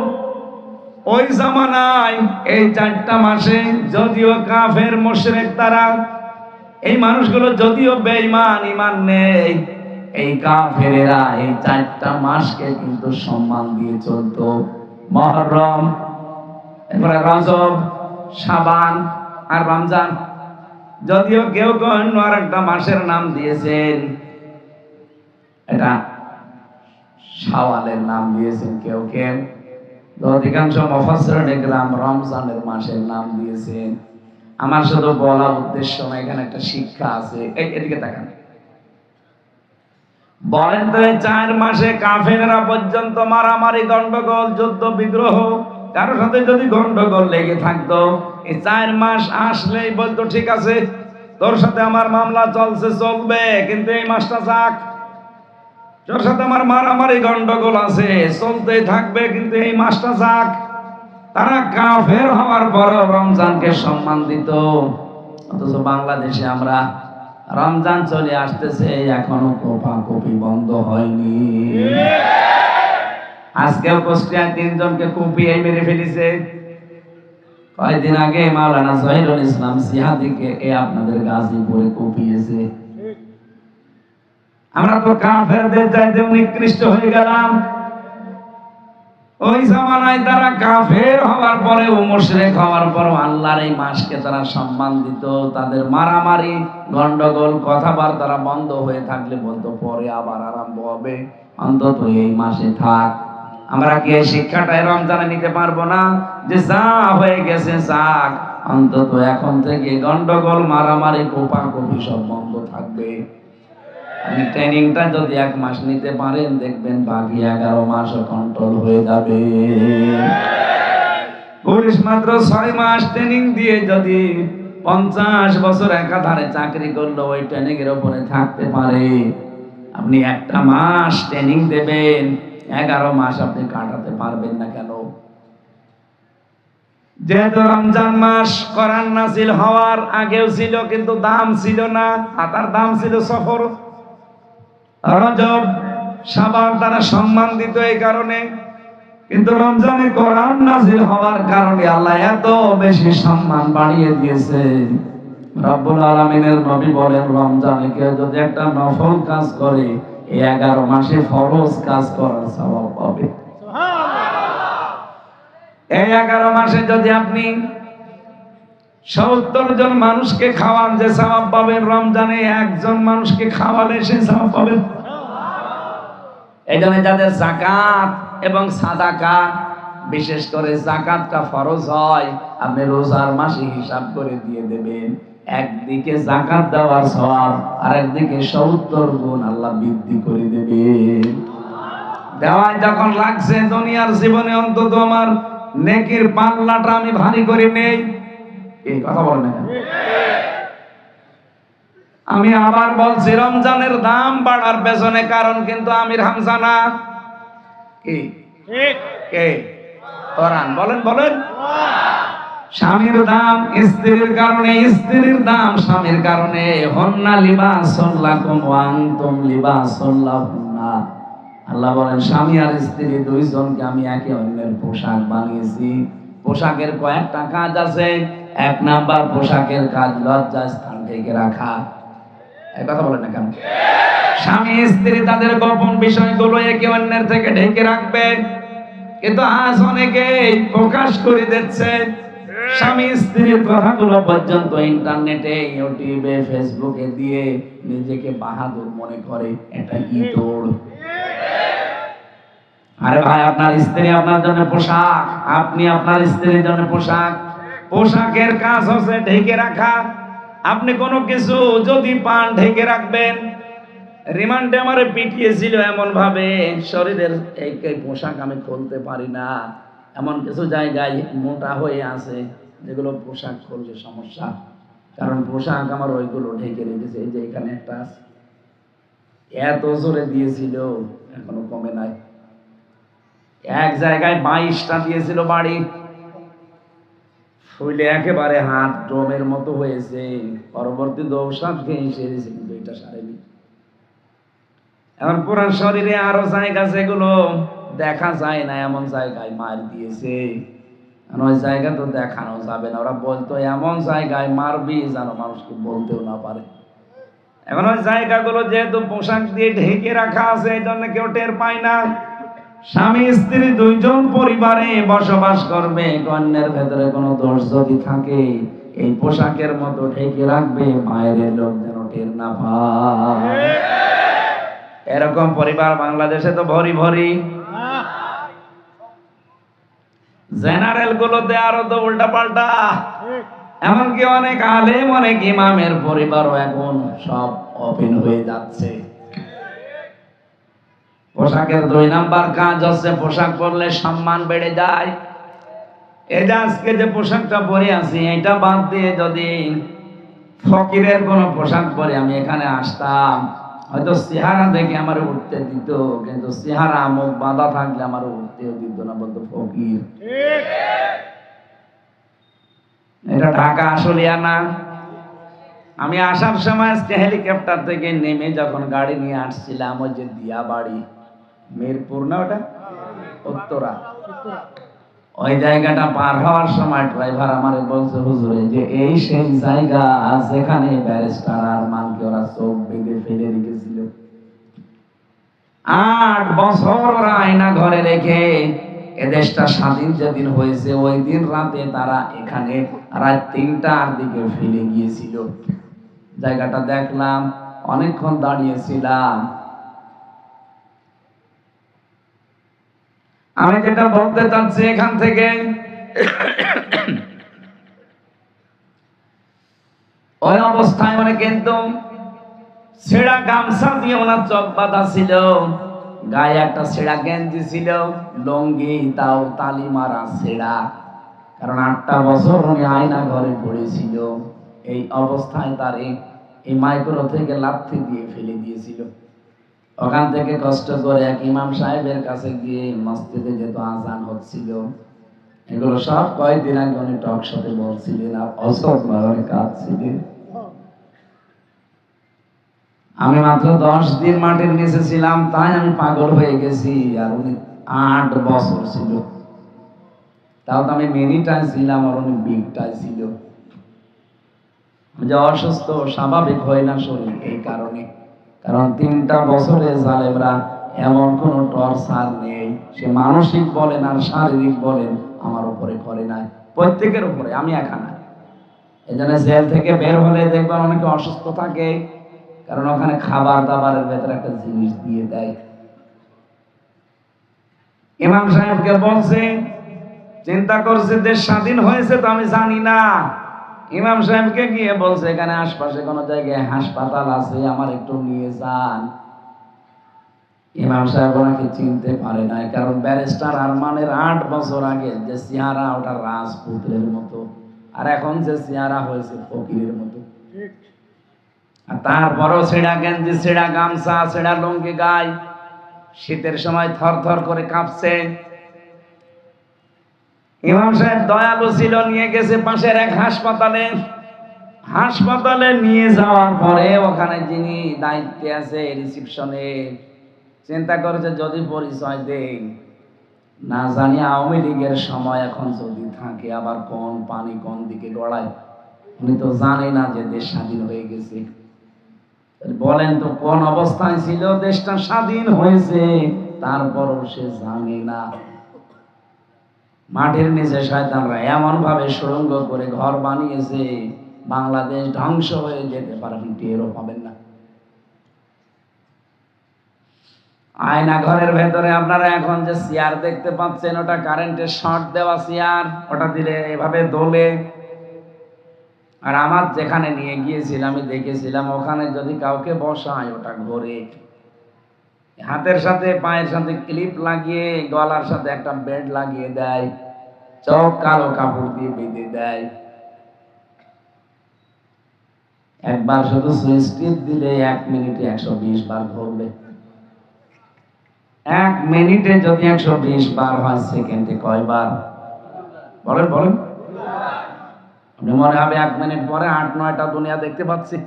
ওই জামানায় এই 4টা মাসে যদিও কাফের মুশরিক তারা, এই মানুষগুলো যদিও বেঈমান, ঈমান নেই, এই কাফেরেরা এই 4টা মাসকে কিন্তু সম্মান দিয়ে চলতো। মুহররম, এরপরে রজব, শাবান আর রমজান। যদিও কেউ কেউ অন্য আরেকটা মাসের নাম দিয়েছেন, এটা শাওয়ালের নাম দিয়েছেন কেউ কেউ, অধিকাংশ মুফাসসিরিন ইকরাম রমজানের মাসের নাম দিয়েছেন। আমার শুধু বলার উদ্দেশ্য না, এখানে একটা শিক্ষা আছে। এদিকে তাকান। বলেন তো, 4 মাসে কাফেররা পর্যন্ত মারামারি, গন্ডগোল, যুদ্ধ বিগ্রহ, কারোর সাথে যদি গন্ডগোল লেগে থাকতো, এই 4 মাস আসলেই বলতো ঠিক আছে তোর সাথে আমার মামলা চলছে, চলবে, কিন্তু এই মাসটা যাক। তোর সাথে আমার মারামারি গন্ডগোল আছে, চলতেই থাকবে, কিন্তু এই মাসটা যাক। তারা কাফের হওয়ার পর রমজানকে সম্মান দিত। অথচ বাংলাদেশে আমরা রমজান চলে আসতেছে, এখনো কোপাকুপি বন্ধ হয়নি। আজকেও কুষ্টিয়ায় 3 জনকে কুপিয়ে মেরে ফেলেছে। কয়েকদিন আগে মাওলানা জহিরুল ইসলাম সিহাদিকে আপনাদের গাজীপুরে কুপিয়েছে। আমরা তো কাফেরদের চাইতে নিকৃষ্ট হয়ে গেলাম। ওই জামানায় তারা কাফের হওয়ার পরেও, মুশরিক হওয়ার পরেও আল্লাহর এই মাসকে তারা সম্মান দিত। তাদের মারামারি, গন্ডগোল, কথাবার্তা বন্ধ হয়ে থাকলে বলতো পরে আবার আরম্ভ হবে, অন্তত এই মাসে থাক। আমরা কি এই শিক্ষাটাই রমজানে নিতে পারবো না যে যা হয়ে গেছে যাক, অন্তত এখন থেকে গন্ডগোল, মারামারি, কোপাকুপি সব বন্ধ থাকবে। আপনি ট্রেনিংটা যদি 1 মাস নিতে পারেন, দেখবেন বাকি 11 মাসও কন্ট্রোল হয়ে যাবে। পুলিশ মাত্র 6 মাস ট্রেনিং দিয়ে যদি 50 বছর একাধারে চাকরি করলো, ওই ট্রেনিং এর উপরে থাকতে পারে। আপনি 1 মাস ট্রেনিং দেবেন, 11 মাস আপনি কাটাতে পারবেন না কেন? যেহেতু রমজান মাস কোরআন নাযিল হওয়ার আগেও ছিল, কিন্তু দাম ছিল না। তার দাম ছিল সফর, রজব, শাবান, তারা সম্মান দিত এই কারণে। কিন্তু রমজানে কোরআন নাযিল হওয়ার কারণে আল্লাহ এত বেশি সম্মান বাড়িয়ে দিয়েছে। রব্বুল আলামিনের নবী বলেন, রমজানে কেউ যদি একটা নফল কাজ করে, এই 11 মাসে ফরজ কাজ করার সওয়াব পাবে। এই 11 মাসে যদি আপনি 70 জন মানুষকে খাওয়ান, যে সওয়াব পাবেন, রমজানে 1 জন মানুষকে খাওয়ালে সে সওয়াব পাবেন। এই জন্য যাদের যাকাত এবং সাদাকা, বিশেষ করে যাকাতটা ফরজ হয়, আপনি রোজার মাসে হিসাব করে দিয়ে দেবেন। একদিকে যাকাত দেওয়ার সওয়াব, আর একদিকে 70 গুণ আল্লাহ বৃদ্ধি করে দেবেন। দেওয়ায় যখন লাগছে, দুনিয়ার জীবনে অন্তত আমার নেকির পাল্লাটা আমি ভারী করে নেই। এই কথা বলেন না? আমি আবার বলছি, রমজানের দাম বাড়ার পেছনে কারণ কিন্তু আমির হামজা না। কি কে? কোরআন। বলেন বলেন। স্বামীর দাম স্ত্রীর কারণে, স্ত্রীর দাম স্বামীর কারণে। হন্না লিবাসুল লাকুম ওয়া আনতুম লিবাসুল লাহুন্না। আল্লাহ বলেন, স্বামী আর স্ত্রী 2 জনকে আমি একে অন্যের পোশাক বানিয়েছি। পোশাকের কয়েকটা কাজ আছে। 1 নাম্বার পোশাকের কাজ লজ্জা স্থান ঢেকে রাখা। এই কথা বলেন না কেন? স্বামী স্ত্রী তাদের গোপন বিষয়গুলো একে অন্যের থেকে ঢেকে রাখবে, কিন্তু আজ অনেকেই প্রকাশ করে দিচ্ছে। স্বামী স্ত্রীর কথাগুলো পর্যন্ত ইন্টারনেটে, ইউটিউবে, ফেসবুকে দিয়ে নিজেকে বাহাদুর মনে করে। এটা ইতর। আরে ভাই, আপনার স্ত্রী আপনার জন্য পোশাক, আপনি আপনার স্ত্রীর জন্য পোশাক। পোশাকের কাজ হচ্ছে ঢেকে রাখা। আপনি কোনো কিছু যদি পান, ঢেকে রাখবেন। রিমান্ডে আমারে পিটিয়েছিল এমন ভাবে, শরীরের এই পোশাক আমি খুলতে পারি না। এমন কিছু জায়গায় মোটা হয়ে আছে যেগুলো পোশাক খুললে সমস্যা, কারণ পোশাক আমার ওইগুলো ঢেকে রেখেছে। এই যে এখানে একটা আছে, এত জোরে দিয়েছিল, এখনো কমে নাই। এক জায়গায় 22টা দিয়েছিল বাড়ি, ফুলে একেবারে হাত ডোমের মতো হয়েছে। পরবর্তী দৌসাদ খেয়ে সেরেছে, কিন্তু এটা সারেনি। এখন পুরো শরীরে আরো জায়গা যেগুলো দেখা যায় না, এমন জায়গায় মার দিয়েছে। ওই জায়গা তো দেখানো যাবে না। ওরা বলতো এমন জায়গায় মারবি যেন মানুষকে বলতেও না পারে। এখন ওই জায়গাগুলো যেহেতু পোশাক দিয়ে ঢেকে রাখা আছে, এই জন্য কেউ টের পায় না। স্বামী স্ত্রী 2 জন পরিবারে বসবাস করবে, অন্যের ভেতরে কোনো দোষ যদি থাকে, এই পোশাকের মতো ঢেকে রাখবে, বাইরের লোক যেন টের না পায়। এরকম পরিবার বাংলাদেশে তো ভরি ভরি। জেনারেল গুলোতে আরো তো উল্টা পাল্টা। এমনকি অনেক আলেম, অনেক ইমামের পরিবারও এখন সব ওপেন হয়ে যাচ্ছে। পোশাকের 2 নাম্বার কাজ হচ্ছে, পোশাক পরলে সম্মান বেড়ে যায়। এই যে আজকে যে পোশাকটা পরে আছি, এটা বাদ দিয়ে যদি ফকিরের কোন পোশাক পরে আমি এখানে আসতাম, হয়তো চেহারা দেখে আমার উঠতে দিত, কিন্তু চেহারা মুখ বাঁধা থাকলে আমার উঠতে পাত্তেও দিত না, বলতো ফকির। এটা ঢাকা আশুলিয়া না। আমি আসার সময় আজকে হেলিকপ্টার থেকে নেমে যখন গাড়ি নিয়ে আসছিলাম, ওই যে দিয়া বাড়ি, মিরপুর না ওটা, উত্তরা, ওই জায়গাটা পার হওয়ার সময় ড্রাইভার আমারে বলছে, হুজুর যে এই সেই জায়গা যেখানে ব্যারিস্টার আরমানকে ওরা চোখ বেঁধে ফেলে রেখেছিল। 8 বছর ওরা আয়না ঘরে রেখে এদেশটা স্বাধীন যেদিন হয়েছে ওই দিন রাতে তারা এখানে রাত 3টার দিকে ফিরে গিয়েছিল। জায়গাটা দেখলাম, অনেকক্ষণ দাঁড়িয়েছিলাম। আমি যেটা বলতে চাচ্ছি এখান থেকে, ওই অবস্থায় মানে কিন্তু ছেঁড়া গামছা দিয়ে ওনার চোখ বাঁধা ছিল, গায়ে একটা ছেঁড়া গেঞ্জি ছিল, লুঙ্গি তাও তালি মারা ছেঁড়া, কারণ 8টা বছর উনি আয়না ঘরে পড়েছিল। এই অবস্থায় তার এই মাইক্রো থেকে লাথি দিয়ে ফেলে দিয়েছিল। ওখান থেকে কষ্ট করে এক ইমাম সাহেবের কাছে গিয়ে মসজিদে যেহেতু আজান হচ্ছিল, এগুলো সব কয়েকদিন আগে উনি টক শোতে বলছিলেন আর অসৎ ভাবে কাঁদছিলেন। আমি মাত্র 10 দিন মাটির নিচে ছিলাম, তাই আমি পাগল হয়ে গেছি। আর উনি 8 বছর ছিল, তাও তো আমি মিনিটাই ছিলাম আর উনি বিগটাই ছিল। যে অসুস্থ স্বাভাবিক হয় না শরীর, এই কারণে, কারণ 3টা বছরে জালেমরা এমন কোন টর্চার নেই, সে মানসিক বলেন আর শারীরিক বলেন আমার উপরে করে নাই, প্রত্যেকের উপরে, আমি একা না। এই জন্য জেল থেকে বের হলে দেখবেন অনেকে অসুস্থ থাকে, কারণ ওখানে খাবার দাবারের ভেতরে একটা জিনিস দিয়ে দেয়। ইমাম সাহেবকে বলছে, চিন্তা করছে দেশ স্বাধীন হয়েছে তো আমি জানি না। ইমাম সাহেবকে গিয়ে বলছে, এখানে আশপাশে কোন জায়গায় হাসপাতাল আছে, আমার একটু নিয়ে যান। ইমাম সাহেব ওনাকে চিনতে পারে নাই, কারণ ব্যারিস্টার আরমানের 8 বছর আগে যে চেহারা, ওটা রাজপুত্রের মতো, আর এখন যে চেহারা হয়েছে ফকিরের মতো। আর তারপরও ছেঁড়া গেঞ্জি, ছেঁড়া গামছা, ছেঁড়া লুঙ্গি গায়ে, শীতের সময় থর থর করে কাঁপছে। ইমাম সাহেব দয়ালু ছিল, নিয়ে গেছে পাশের এক হাসপাতালে। হাসপাতালে নিয়ে যাওয়ার পরে ওখানে যিনি দায়িত্বে আছে রিসিপশনে, চিন্তা করেছে যদি পরিচয় দেই, না জানি আওয়ামী লীগের সময় এখন যদি থাকে, আবার কোন পানি কোন দিকে গড়ায়, উনি তো জানে না যে দেশ স্বাধীন হয়ে গেছে। বলেন তো কোন অবস্থায় ছিল দেশটা স্বাধীন হয়েছে, তারপরও সে জানে না। মাটির নিচে শয়তানরা এমন ভাবে সুড়ঙ্গ করে ঘর বানিয়েছে, বাংলাদেশ ধ্বংস হয়ে যেতে পারে, টেরও পাবেন না। আয়না ঘরের ভেতরে আপনারা এখন যে চেয়ার দেখতে পাচ্ছেন, ওটা কারেন্টের শর্ট দেওয়া চেয়ার, ওটা দিলে এভাবে দোলে। আর আমার যেখানে নিয়ে গিয়েছিলাম, আমি দেখেছিলাম ওখানে যদি কাউকে বসায় ওটা ঘোরে। হাতের সাথে পায়ের সাথে ক্লিপ লাগিয়ে, গলার সাথে একটা বেড লাগিয়ে দেয়, চোখ কালো কাপড় দিয়ে বেঁধে দেয়। একবার শুধু সুইচ টিপ দিলে 1 মিনিটে 120 বার ঘুরবে। 1 মিনিটে যদি 120 বার হয়, সেকেন্ডে কয়বার? বলেন বলেন। আপনি মনে হবে 1 মিনিট পরে 8-9টা দুনিয়া দেখতে পাচ্ছি।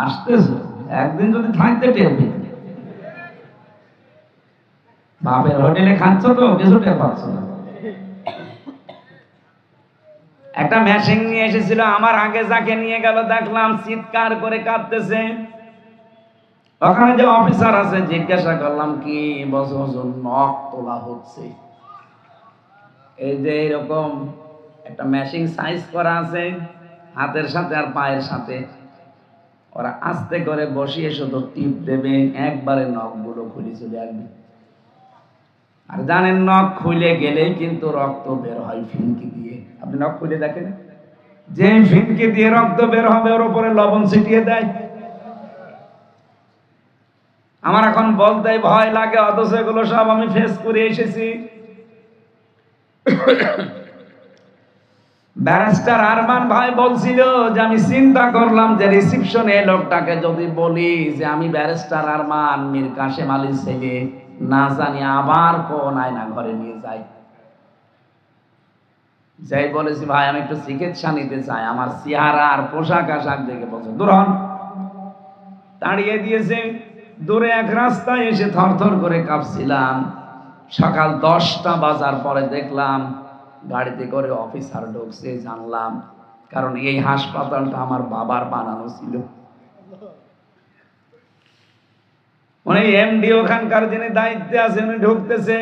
আসতেছে, একদিন যদি থাকতে টের পেতে। বাপের হোটেলে খাচ্ছ তো কিছু টের পাচ্ছ না। একটা মেশিন নিয়ে এসেছিল, আমার আগে যাকে নিয়ে গেল দেখলাম চিৎকার করে কাঁদতেছে। ওখানে যে অফিসার আছে, জিজ্ঞাসা করলাম কি বছর নখ তোলা হচ্ছে। এই যে এরকম একটা মেশিন সাইজ করা আছে, হাতের সাথে আর পায়ের সাথে, ওরা আস্তে করে বসিয়ে শুধু টিপ দেবে, একবারে নখগুলো খুলে চলে আসবে। আর জানেন নখ খুলে গেলেই কিন্তু রক্ত বের হয় ফিনকি দিয়ে। আপনি নখ খুলে দেখেন, যে ফিনকি দিয়ে রক্ত বের হবে ওর উপরে লবণ ছিটিয়ে দেয়। আমার এখন বলতে ভয় লাগে, অথচ এগুলো সব আমি ফেস করে এসেছি। ব্যারিস্টার আরমান ভাই বলছিল যে আমি চিন্তা করলাম যে রিসিপশনে লোকটাকে যদি বলি যে আমি ব্যারিস্টার আরমান মীর কাশেম আলীর ছেলে, না জানি আবার কোন আয়না ঘরে নিয়ে যায়। যাই বলেছি ভাই আমি একটু চিকিৎসা নিতে চাই, আমার চেহারা আর পোশাক আশাক দেখে বলছে দূর হন। দাঁড়িয়ে দিয়েছে দূরে এক রাস্তায় এসে থরথর করে কাঁপছিলাম। সকাল 10টা বাজার পরে দেখলাম গাড়িতে করে অফিসার ঢুকছে, জানলাম কারণ এই হাসপাতালটা আমার বাবার বানানো ছিল। উনি এমডি ওখানকার যিনি দায়িত্বে আছেন উনি ঢুকতেছে,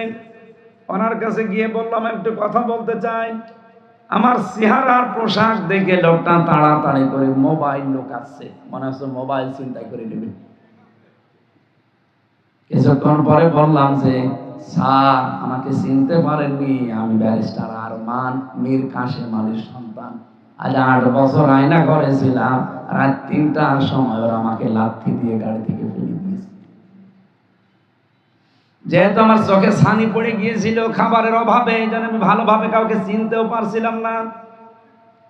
ওনার কাছে গিয়ে বললাম একটু কথা বলতে চাই। আমার চেহারার পোশাক দেখে লোকটা তাড়াতাড়ি করে মোবাইল লুকাচ্ছে, মনে হচ্ছে মোবাইল চিন্তা করে নেবে। কিছুক্ষণ পরে বললাম যে স্যার আমাকে চিনতে পারেননি, আমি ব্যারিস্টার আরমান মীর কাশেম আলীর সন্তান। আজ 8 বছর আয়না করেছিলাম, রাত 3টার সময় ওরা আমাকে লাথি দিয়ে গাড়ি থেকে ফেলে দিয়েছে। যেহেতু আমার চোখে ছানি পড়ে গিয়েছিল খাবারের অভাবে, এই জন্য আমি ভালোভাবে কাউকে চিনতেও পারছিলাম না।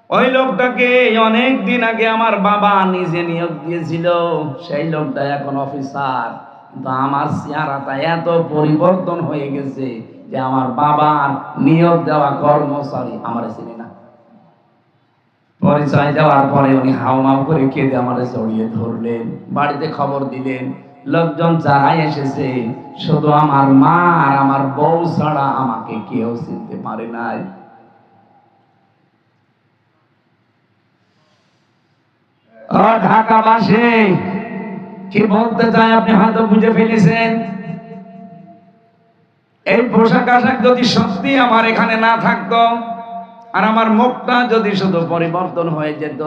ওই লোকটাকে অনেক দিন আগে আমার বাবা নিজে নিয়োগ দিয়েছিল, সেই লোকটা এখন অফিসার। কিন্তু আমার চেহারাটা এত পরিবর্তন হয়ে গেছে যে আমার বাবার নিয়োগ দেওয়া কর্মচারী আমার চিনি না। পরিচয় দেওয়ার পরে উনি হাউমাউ করে কেঁদে আমার জড়িয়ে ধরলেন, বাড়িতে খবর দিলেন। লোকজন যারাই এসেছে শুধু আমার মা আর আমার বউ ছাড়া আমাকে কেউ চিনতে পারে নাই। ঢাকাবাসী কি বলতে চাই আপনি হয়তো বুঝে ফেলেছেন। এই পোশাক আশাক যদি সত্যি আমার এখানে না থাকতো, আর আমার মুখটা যদি শুধু পরিবর্তন হয়ে যেত,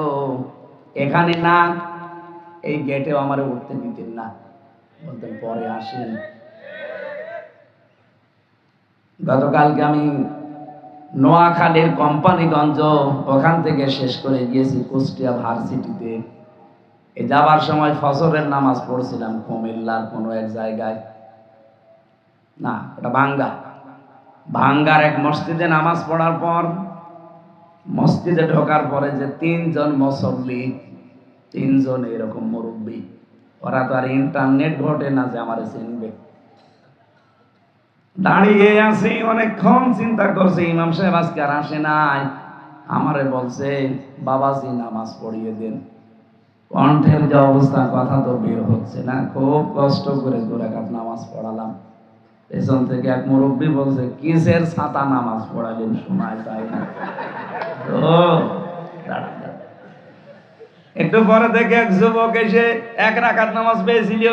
এখানে না এই গেটেও আমার উঠতে দিতেন না, বলতেন পরে আসেন। গতকালকে আমি নোয়াখালীর কোম্পানিগঞ্জ ওখান থেকে শেষ করে গিয়েছি কুষ্টিয়া ভার্সিটিতে। এই যাবার সময় ফজরের নামাজ পড়ছিলাম কুমিল্লার কোনো এক জায়গায়, না এটা ভাঙ্গার এক মসজিদে নামাজ পড়ার পর মসজিদে ঢোকার পরে যে 3 জন মুসল্লি, 3 জন এরকম মুরব্বী, ওরা তো আর ইন্টারনেট ঘটে না যে আমার চিনবে। দাঁড়িয়ে আছি অনেকক্ষণ, চিন্তা করছে ইমাম সাহেব আজকে আর আসে নাই। আমারে বলছে বাবাজি নামাজ পড়িয়ে দেন। কণ্ঠের যে অবস্থা, কথা তো বের হচ্ছে না, খুব কষ্ট করে 2 রাকাত নামাজ পড়ালাম। পেছন থেকে এক মুরব্বী বলছে কিসের ছাতা নামাজ পড়ালেন, শোনায় তাই না। একটু পরে দেখে এক যুবক এসে 1 রাকাত নামাজ পেয়েছিল,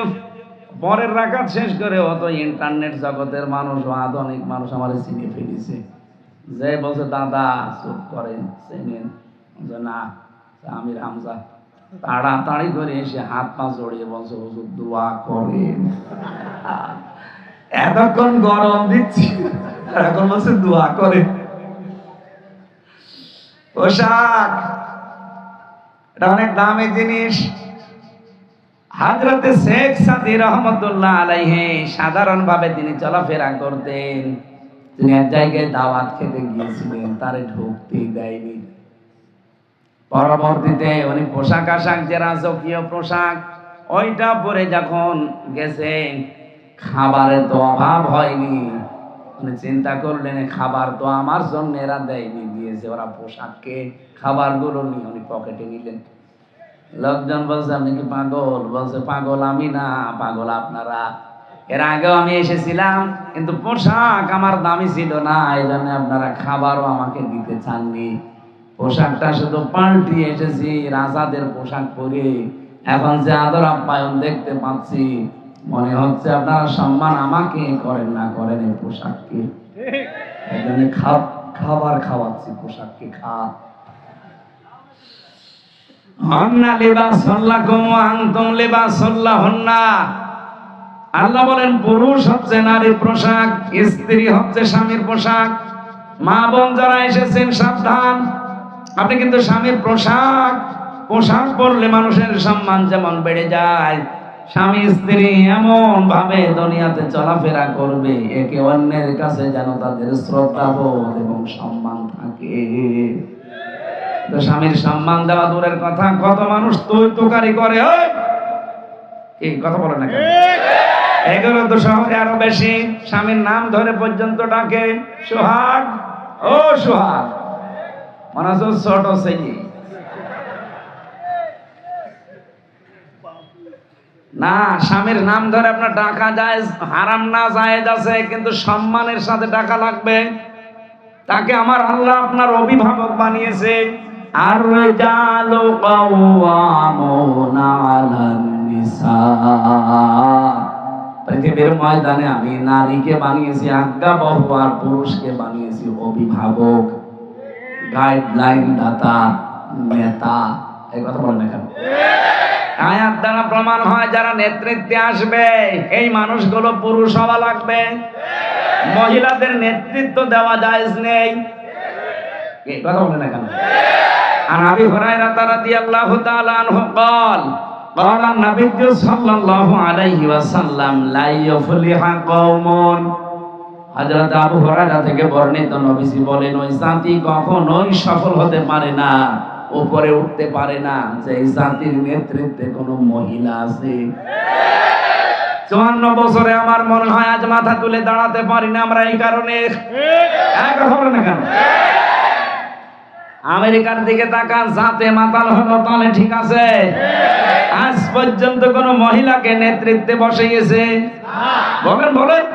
পরের রাকাত শেষ করে অত ইন্টারনেট জগতের মানুষ, আধুনিক মানুষ আমার চিনে ফেলেছে। যে বলছে দাদা চুপ করেন, চেনেন না আমির হামজা। তাড়াতাড়ি করে এসে হাত পা জড়িয়ে বলছে হুজুর দোয়া করেন। এতক্ষণ গরম দিচ্ছি, এখন বলছে দোয়া করে। পোশাক এটা অনেক দামি জিনিস। হযরতে শেখ সাদী রহমাতুল্লাহ আলাইহি সাধারণভাবে তিনি চলাফেরা করতেন। তিনি এক জায়গায় দাওয়াত খেতে গিয়েছিলেন, তারে ঢুকতেই দেয়নি। পরবর্তীতে উনি পোশাক আশাক যে রাজকীয় পোশাক ওইটা পরে যখন গেছেন, খাবারের তো অভাব হয়নি। উনি চিন্তা করলেন খাবার তো আমার জন্য এরা দেয়নি, দিয়েছে ওরা পোশাককে, খাবারগুলো নিয়ে উনি পকেটে নিলেন। লোকজন বলছে আপনি কি পাগল? বলছে পাগল আমি না, পাগল আপনারা। এর আগেও আমি এসেছিলাম, কিন্তু পোশাক আমার দামি ছিল না, এই জন্য আপনারা খাবারও আমাকে দিতে চাননি। পোশাকটা শুধু পাল্টিয়ে এসেছি রাজাদের পোশাক পরে। এখন যে আদর আপ্যায়ন দেখতে পাচ্ছি, মনে হচ্ছে আপনারা সম্মান আমাকে করেন না করেন এই পোশাককে। এই জন্য খাবার খাওয়াচ্ছি পোশাককে, খা। আল্লাহ বলেন পুরুষ হচ্ছে নারীর পোশাক, স্ত্রী হচ্ছে স্বামীর পোশাক। মা বোন যারা এসেছেন সাবধান, আপনি কিন্তু স্বামীর পোশাক পরলে মানুষের সম্মান যেমন বেড়ে যায়, স্বামী স্ত্রী এমন ভাবে দুনিয়াতে চলাফেরা করবে একে অন্যের কাছে যেন তাদের শ্রদ্ধাবোধ এবং সম্মান থাকে। তো স্বামীর সম্মান দেওয়া দূরের কথা, কত মানুষ তুই তুকারি করে, ওই এই কথা বলে না কেন? এগুলো তো শহরে আরো বেশি। স্বামীর নাম ধরে পর্যন্ত ডাকে, সোহাগ, ও সোহাগ, মনে হচ্ছে ছোট ছেলে। না, স্বামীর নাম ধরে আপনার ডাকা যায় হারাম না, জায়েজ আছে, কিন্তু সম্মানের সাথে ডাকা লাগবে। তাকে আমার আল্লাহ আপনার অভিভাবক বানিয়েছে। আর রিজালু কাওয়ামুনা আলান নিসা, পৃথিবীর ময়দানে আমি নারীকে বানিয়েছি আজ্ঞাবহ, আর পুরুষকে বানিয়েছি অভিভাবক, গাইডলাইন দাতা, নেতা। এই কথা বলেন না কেন? আয়াত দ্বারা প্রমাণ হয় যারা নেতৃত্বে আসবে এই মানুষগুলো পুরুষ হওয়া লাগবে। মহিলাদের নেতৃত্ব দেওয়া জায়েজ নেই। এই কথা বলেন না কেন? আর আবি হুরায়রা রাদিয়াল্লাহু তাআলা আনহু قال قال النبي صلى الله عليه وسلم لا يفلح قوم। হযরত আবু হুরায়রা থেকে বর্ণিত, নবীজি বলেন ওই জাতি কখনোই সফল হতে পারে না, উপরে উঠতে পারে না, যে এই জাতির নেতৃত্বে কোনো মহিলা আছে। 54 বছরে আমার মনে হয় আজ মাথা তুলে দাঁড়াতে পারি না আমরা এই কারণে। কথা বলেন না কেন? আমেরিকার দিকে তাকান, জাতে মাতাল হলো তাহলে ঠিক আছে, আজ পর্যন্ত কোন মহিলাকে নেতৃত্বে বসিয়েছে? বলেন বলেন।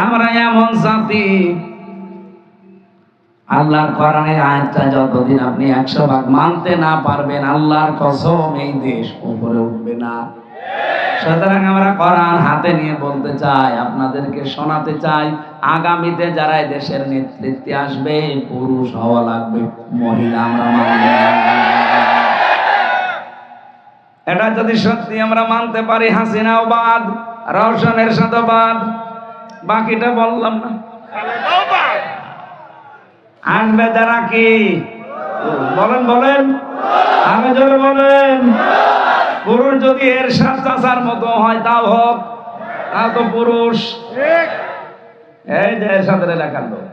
আমরা এমন জাতি, আল্লাহর কোরআনে আয়াতটা যতদিন আপনি 100 ভাগ মানতে না পারবেন, আল্লাহর কসম এই দেশ উপরে উঠবে না। সুতরাং আমরা কোরআন হাতে নিয়ে বলতে চাই, আপনাদেরকে শোনাতে চাই, আগামীতে যারা এই দেশের নেতৃত্বে আসবে পুরুষ হওয়া লাগবে, মহিলা আমরা মানব না। এটা যদি সত্যি আমরা মানতে পারি, হাসিনাও বাদ, রওশনের সাথে বাদ, বাকিটা বললাম না। আসবে যারা কি বলেন বলেন, আমি জোরে বলেন। পুরুষ যদি এরশাদ চাচার মতো হয় তাও হোক, তাও তো পুরুষ। এই যে এরশাদের এলাকার লোক,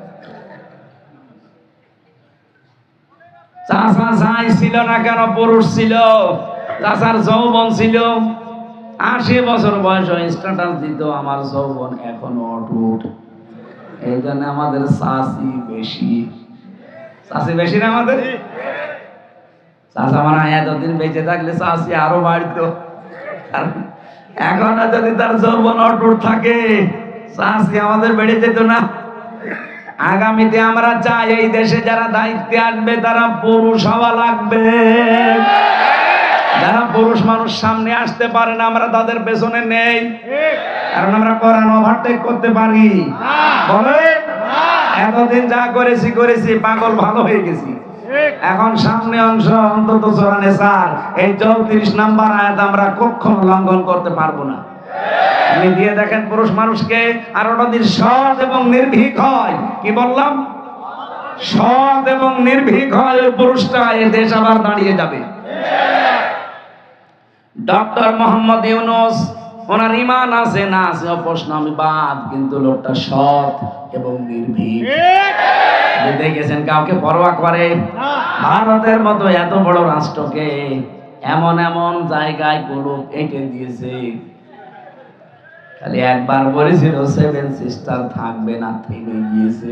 চাচা যাই ছিল না কেন পুরুষ ছিল, চাচার যৌবন ছিল, 80 বছর বয়স স্ট্যাটাস দিত আমার যৌবন এখনো অটুট। এই জন্য আমাদের চাচি বেশি, চাচি বেশি না আমাদের। চাচা মানে এতদিন বেঁচে থাকলে চাচি আরো বাড়িত, এখন যদি তার যৌবন অটুট থাকে চাচি আমাদের বেড়ে যেত না। আগামীতে আমরা চাই এই দেশে যারা দায়িত্বে আসবে তারা পুরুষ হওয়া লাগবে। যারা পুরুষ মানুষ সামনে আসতে পারে না আমরা তাদের পেছনে নেই, কারণ আমরা কোরআন ওভারটেক করতে পারি। বলে এতদিন যা করেছি করেছি, পাগল ভালো হয়ে গেছি। এখন সামনে অংশ অন্তত সূরা নিসার এই 34 নাম্বার আয়াত আমরা কখনো লঙ্ঘন করতে পারবো না। আপনি দিয়ে দেখেন পুরুষ মানুষকে, আর ওটা যদি সৎ এবং নির্ভীক হয়, কি বললাম, সৎ এবং নির্ভীক হয় ওই পুরুষটা, এই দেশ আবার দাঁড়িয়ে যাবে। ডক্টর মোহাম্মদ ইউনূস, ওনার ঈমান আছে না আছে প্রশ্ন আমি বাদ, কিন্তু লোকটা সৎ এবং নির্ভীক। দেখেছেন কাউকে পরোয়া করে? ভারতের মতো এত বড় রাষ্ট্রকে এমন এমন জায়গায় কুলুপ এঁকে দিয়েছে। খালি একবার বলেছিল 7 সিস্টার থাকবে না, থেমে গিয়েছে।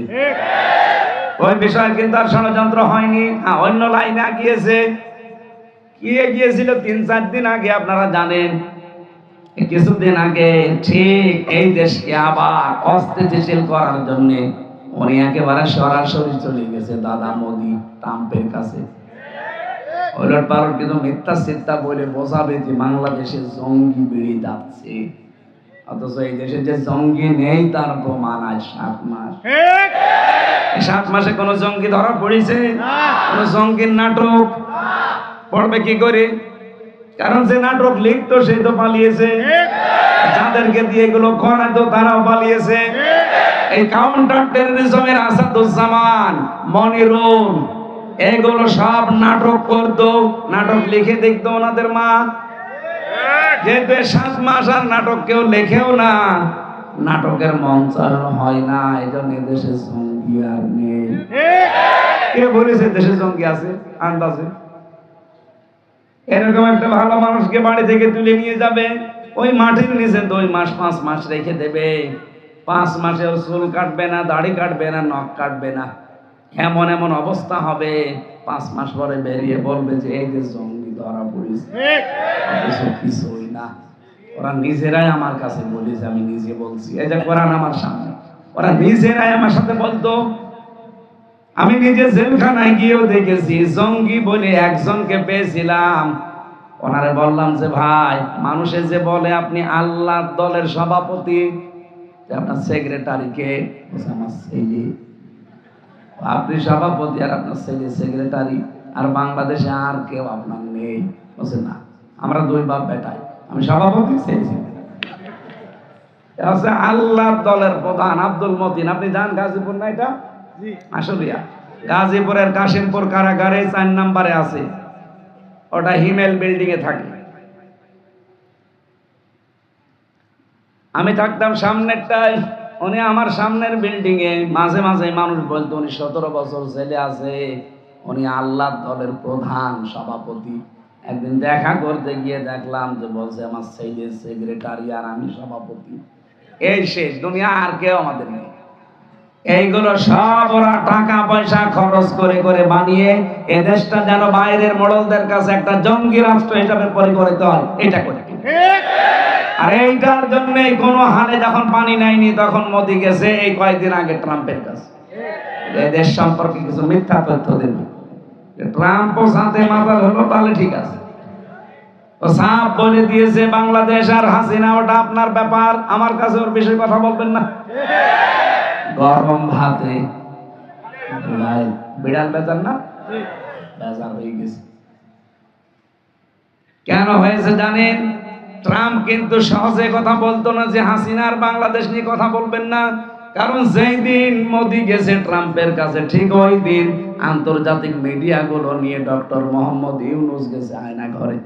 ওই বিষয় কিন্তু আর ষড়যন্ত্র হয়নি, অন্য লাইনে গিয়েছে। কি গিয়েছিল 3-4 দিন আগে আপনারা জানেন, কিছুদিন আগে ঠিক এই দেশকে আবার অস্থিতিশীল করার জন্য উনি একেবারে সরাসরি চলে গেছে দাদা মোদি ট্রাম্পের কাছে। ওলট পালট কিন্তু মিথ্যা চিন্তা বলে বোঝাবে যে বাংলাদেশে জঙ্গি বেড়ে যাচ্ছে, অথচ এই দেশে যে জঙ্গি নেই তার প্রমাণ আজ 7 মাস। 7 মাসে কোন জঙ্গি ধরা পড়েছে? কোন জঙ্গির নাটক পড়বে কি করে? কারণ যে নাটক লিখতো সে তো পালিয়েছে, যাদেরকে দিয়ে এগুলো করাতো তারাও পালিয়েছে। এই কাউন্টার টেররিজমের আসাদুজ্জামান, মনিরুল, এগুলো সব নাটক করতো, নাটক লিখে দেখতো ওনাদের মা। যেহেতু 7 মাস আর নাটক কেউ লেখেও না, নাটকের মঞ্চায়ন হয় না, এই জন্য দেশে জঙ্গি আর নেই। কে বলেছে দেশে জঙ্গি আছে? আন্দাজে এরকম একটা ভালো মানুষকে বাড়ি থেকে তুলে নিয়ে যাবে, ওই মাটির নিচে 2 মাস 5 মাস রেখে দেবে। 5 মাসে ওর চুল কাটবে না, দাড়ি কাটবে না, নখ কাটবে না। এমন এমন অবস্থা হবে, 5 মাস পরে বেরিয়ে বলবে যে এই যে জঙ্গি ধরা পড়েছে, কিছুই না। ওরা নিজেরাই আমার কাছে বলেছে, আমি নিজে বলছি। এই যে কোরআন আমার সামনে, ওরা নিজেরাই আমার সাথে বলতো। আমি নিজে জেলখানায় গিয়েও দেখেছি, জঙ্গি বলে একজনকে পেয়েছিলাম। ওনারে বললাম যে ভাই, মানুষে যে বলে আপনি আল্লাহর দলের সভাপতি, আপনার সেক্রেটারি কে? আমার ছেলে। আপনি সভাপতি আর আপনার ছেলে সেক্রেটারি, আর বাংলাদেশে আর কেউ আপনার নেই? বলছে না, আমরা 2 বাপ বেটাই, আমি সভাপতি, ছেলে সেক্রেটারি। আল্লাহর দলের প্রধান আব্দুল মতিন। আপনি যান গাজীপুর না? এটা আসলিয়া গাজীপুরের কাশিমপুর কারাগারে 4 নম্বরে আছে, ওটা হিমেল বিল্ডিং এ থাকে। আমি থাকতাম সামনেরটায়, উনি আমার সামনের বিল্ডিং এ। মাঝে মাঝে মানুষ বলতো উনি 17 বছর ছেলে আছে, উনি আল্লাহর দলের প্রধান সভাপতি। একদিন দেখা করতে গিয়ে দেখলাম যে বলছে আমার ছেলে সেক্রেটারি আর আমি সভাপতি। এই শেষ, দুনিয়া আর কেউ আমাদের নেই। এইগুলো সব ওরা টাকা পয়সা খরচ করে করে বানিয়ে এ দেশটা যেন বাইরের মোড়লদের কাছে একটা জঙ্গি রাষ্ট্র হিসাবে পরিগণিত হয়, এটা করে। আর এইটার জন্য কোন হালে যখন পানি নাইনি, তখন মোদি গেছে এই কয়েকদিন আগে ট্রাম্পের কাছে, এই দেশ সম্পর্কে কিছু মিথ্যা তথ্য দেব। ট্রাম্পও সাথে মাথা হলো, তাহলে ঠিক আছে। ও সাপ বলে দিয়েছে বাংলাদেশ আর হাসিনা ওটা আপনার ব্যাপার, আমার কাছে ওর বিষয়ে কথা বলবেন না। গরম ভাতে বিড়াল বেজার না, বেজার হয়ে গেছে। কেন হয়েছে জানেন? ট্রাম্প কিন্তু সহজে কথা বলতো না যে হাসিনার বাংলাদেশ নিয়ে কথা বলবেন না, কারণ যেই দিন মোদি গেছে ট্রাম্পের কাছে, ঠিক ওই দিন আন্তর্জাতিক মিডিয়াগুলো নিয়ে ডক্টর মোহাম্মদ ইউনূস গেছে আয়না ঘরে।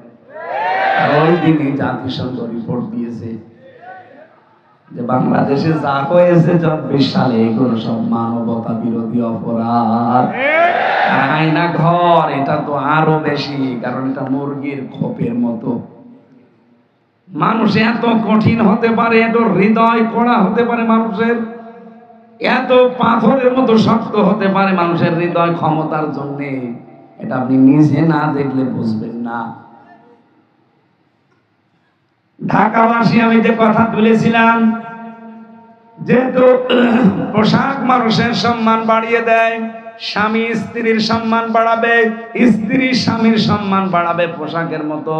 ওই দিনই জাতিসংঘ রিপোর্ট দিয়েছে যে বাংলাদেশে যা হয়েছে 24 সালে এগুলো সব মানবতা বিরোধী অপরাধ। আয়না ঘর এটা তো আরো বেশি, কারণ এটা মুরগির খোপের মতো। মানুষ এত কঠিন হতে পারে, এত হৃদয় কড়া হতে পারে মানুষের, এত পাথরের মতো শক্ত হতে পারে মানুষের হৃদয় ক্ষমতার জন্য, এটা আপনি নিজে না দেখলে বুঝবেন না। ঢাকাবাসী, আমি যে কথা তুলেছিলাম, যেহেতু পোশাক মানুষের সম্মান বাড়িয়ে দেয়, স্বামী স্ত্রীর সম্মান বাড়াবে, স্ত্রী স্বামীর সম্মান বাড়াবে পোশাকের মতো,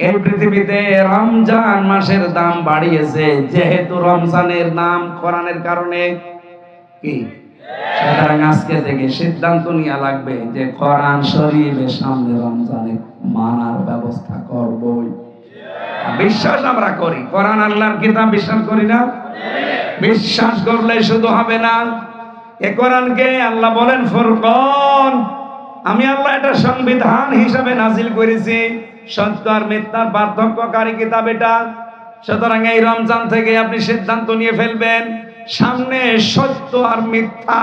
এই পৃথিবীতে রমজান মাসের দাম বাড়িয়েছে। যেহেতু রমজানের নাম কোরআনের কারণে, কি সুতরাং আজকে থেকে সিদ্ধান্ত নেওয়া লাগবে যে কোরআন শরীফের সামনে রমজানে মানার ব্যবস্থা করবই। বিশ্বাস আমরা করি, কোরআন আল্লাহর কিতাব, বিশ্বাস করি না? বিশ্বাস করলে শুধু হবে না, এ কোরআনকে আল্লাহ বলেন ফুরকান, আমি আল্লাহ এটা সংবিধান হিসাবে নাজিল করেছি, সত্য আর মিথ্যার পার্থক্যকারী কিতাব এটা। সুতরাং এই রমজান থেকে আপনি সিদ্ধান্ত নিয়ে ফেলবেন, সামনে সত্য আর মিথ্যা,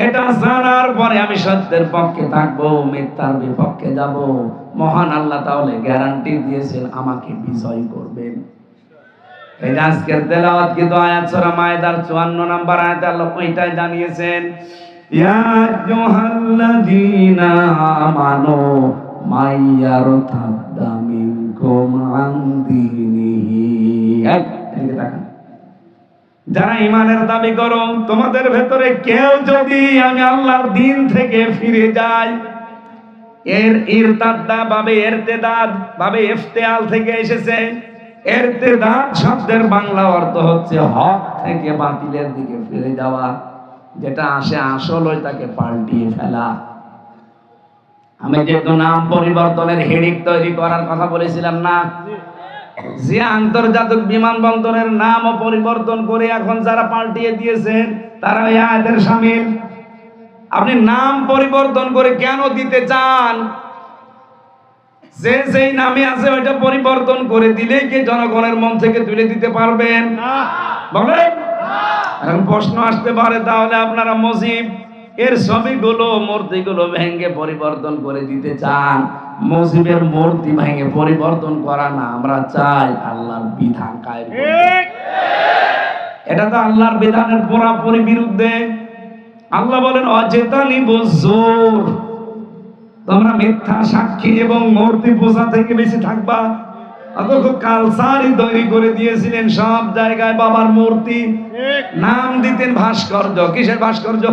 এটা জানার পরে আমি সত্যের পক্ষে থাকবো, মিথ্যার বিপক্ষে যাব। মহান আল্লাহ তাহলে গ্যারান্টি দিয়েছেন আমাকে বিজয় করবেন। এই আজকের তেলাওয়াত কিন্তু আয়াত সূরা মায়েদার 54 নম্বর আয়াতে আল্লাহ ওইটাই জানিয়েছেন, ইয়া আইয়ুহাল্লাযীনা আমানু মাইয়ারতাদ্দা মিনকুম আন দীনিহি। এদিকে তাকান, যারা ঈমানের দাবি করো, তোমাদের ভেতরে কেউ যদি আমি আল্লাহর দ্বীন থেকে ফিরে যায়, এর ইরতাদ্দা ভাবে ইরতিদাদ ভাবে ইফতিআল থেকে এসেছে। ইরতিদাদ শব্দের বাংলা অর্থ হচ্ছে হক থেকে বাতিলের দিকে ফিরে যাওয়া, যেটা আসে আসল ওইটাকে পাল্টিয়ে ফেলা। আমি যেহেতু নাম পরিবর্তনের হিড়িক তৈরি করার কথা বলেছিলাম না, যে আন্তর্জাতিক বিমানবন্দরের নামও পরিবর্তন করে এখন যারা পাল্টিয়ে দিয়েছেন তারা এই আয়াতের শামিল। আপনি নাম পরিবর্তন করে কেন দিতে চান? যে যেই নামে আছে ওইটা পরিবর্তন করে দিলেই কি জনগণের মন থেকে তুলে দিতে পারবেন? বলেন। এখন প্রশ্ন আসতে পারে, তাহলে আপনারা মুজিব এর ছবিগুলো মূর্তিগুলো ভেঙে পরিবর্তন করে দিতে চান। মসজিদের মূর্তি ভেঙে পরিবর্তন করা না, আমরা চাই আল্লাহর বিধান কায়েম করতে। এটা তো আল্লাহর বিধানের পুরোপুরি বিরুদ্ধে। আল্লাহ বলেন অজেতানিবুজ জুর, তোমরা মিথ্যা সাক্ষী এবং মূর্তি পূজা থেকে বেশি থাকবা। অথচ কালচারই তৈরি করে দিয়েছিলেন, সব জায়গায় বাবার মূর্তি, নাম দিতেন ভাস্কর্য। কিসের ভাস্কর্য?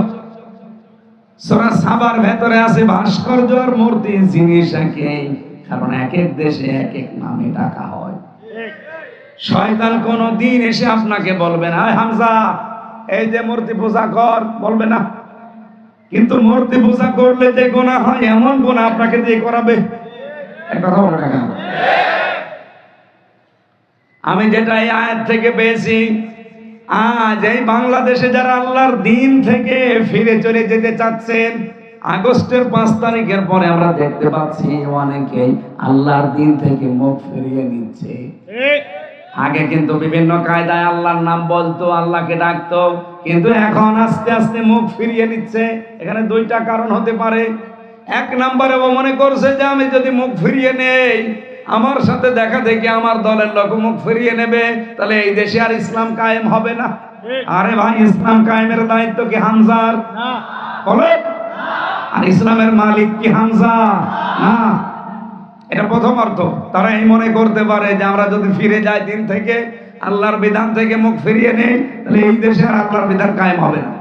সূরা সাবার ভেতরে আছে ভাস্কর্য আর মূর্তি জিনিস একই, কারণ এক এক দেশে এক এক নামে ডাকা হয়। শয়তান কোন দিন এসে আপনাকে বলবে না হামজা এই যে মূর্তি পূজা কর, বলবে না। কিন্তু মূর্তি পূজা করলে যে গুনাহ হয়, এমন গুনাহ আপনাকে দিয়ে করাবে। এক কথা বলে না কেন? আমি যেটা এই আয়াত থেকে পেয়েছি, আজ এই বাংলাদেশে যারা আল্লাহর দিন থেকে ফিরে চলে যেতে চাচ্ছেন, আগস্টের 5 তারিখের পরে আমরা দেখতে পাচ্ছি অনেকেই আল্লাহর দিন থেকে মুখ ফিরিয়ে নিচ্ছে। আগে কিন্তু বিভিন্ন কায়দায় আল্লাহর নাম বলতো, আল্লাহকে ডাকতো, কিন্তু এখন আস্তে আস্তে মুখ ফিরিয়ে নিচ্ছে। এখানে দুইটা কারণ হতে পারে। এক নম্বরে ও মনে করছে যে আমি যদি মুখ ফিরিয়ে নেই, আমার সাথে দেখা দেখি আমার দলের লোক মুখ ফিরিয়ে নেবে, তাহলে এই দেশে আর ইসলাম কায়েম হবে না। আরে ভাই, ইসলাম কায়েমের দায়িত্ব কি হামজার? বলে, আর ইসলামের মালিক কি হামজা? না। এটা প্রথম অর্থ। তারা এই মনে করতে পারে যে আমরা যদি ফিরে যাই দিন থেকে, আল্লাহর বিধান থেকে মুখ ফিরিয়ে নেই, তাহলে এই দেশে আর আল্লাহর বিধান কায়েম হবে না।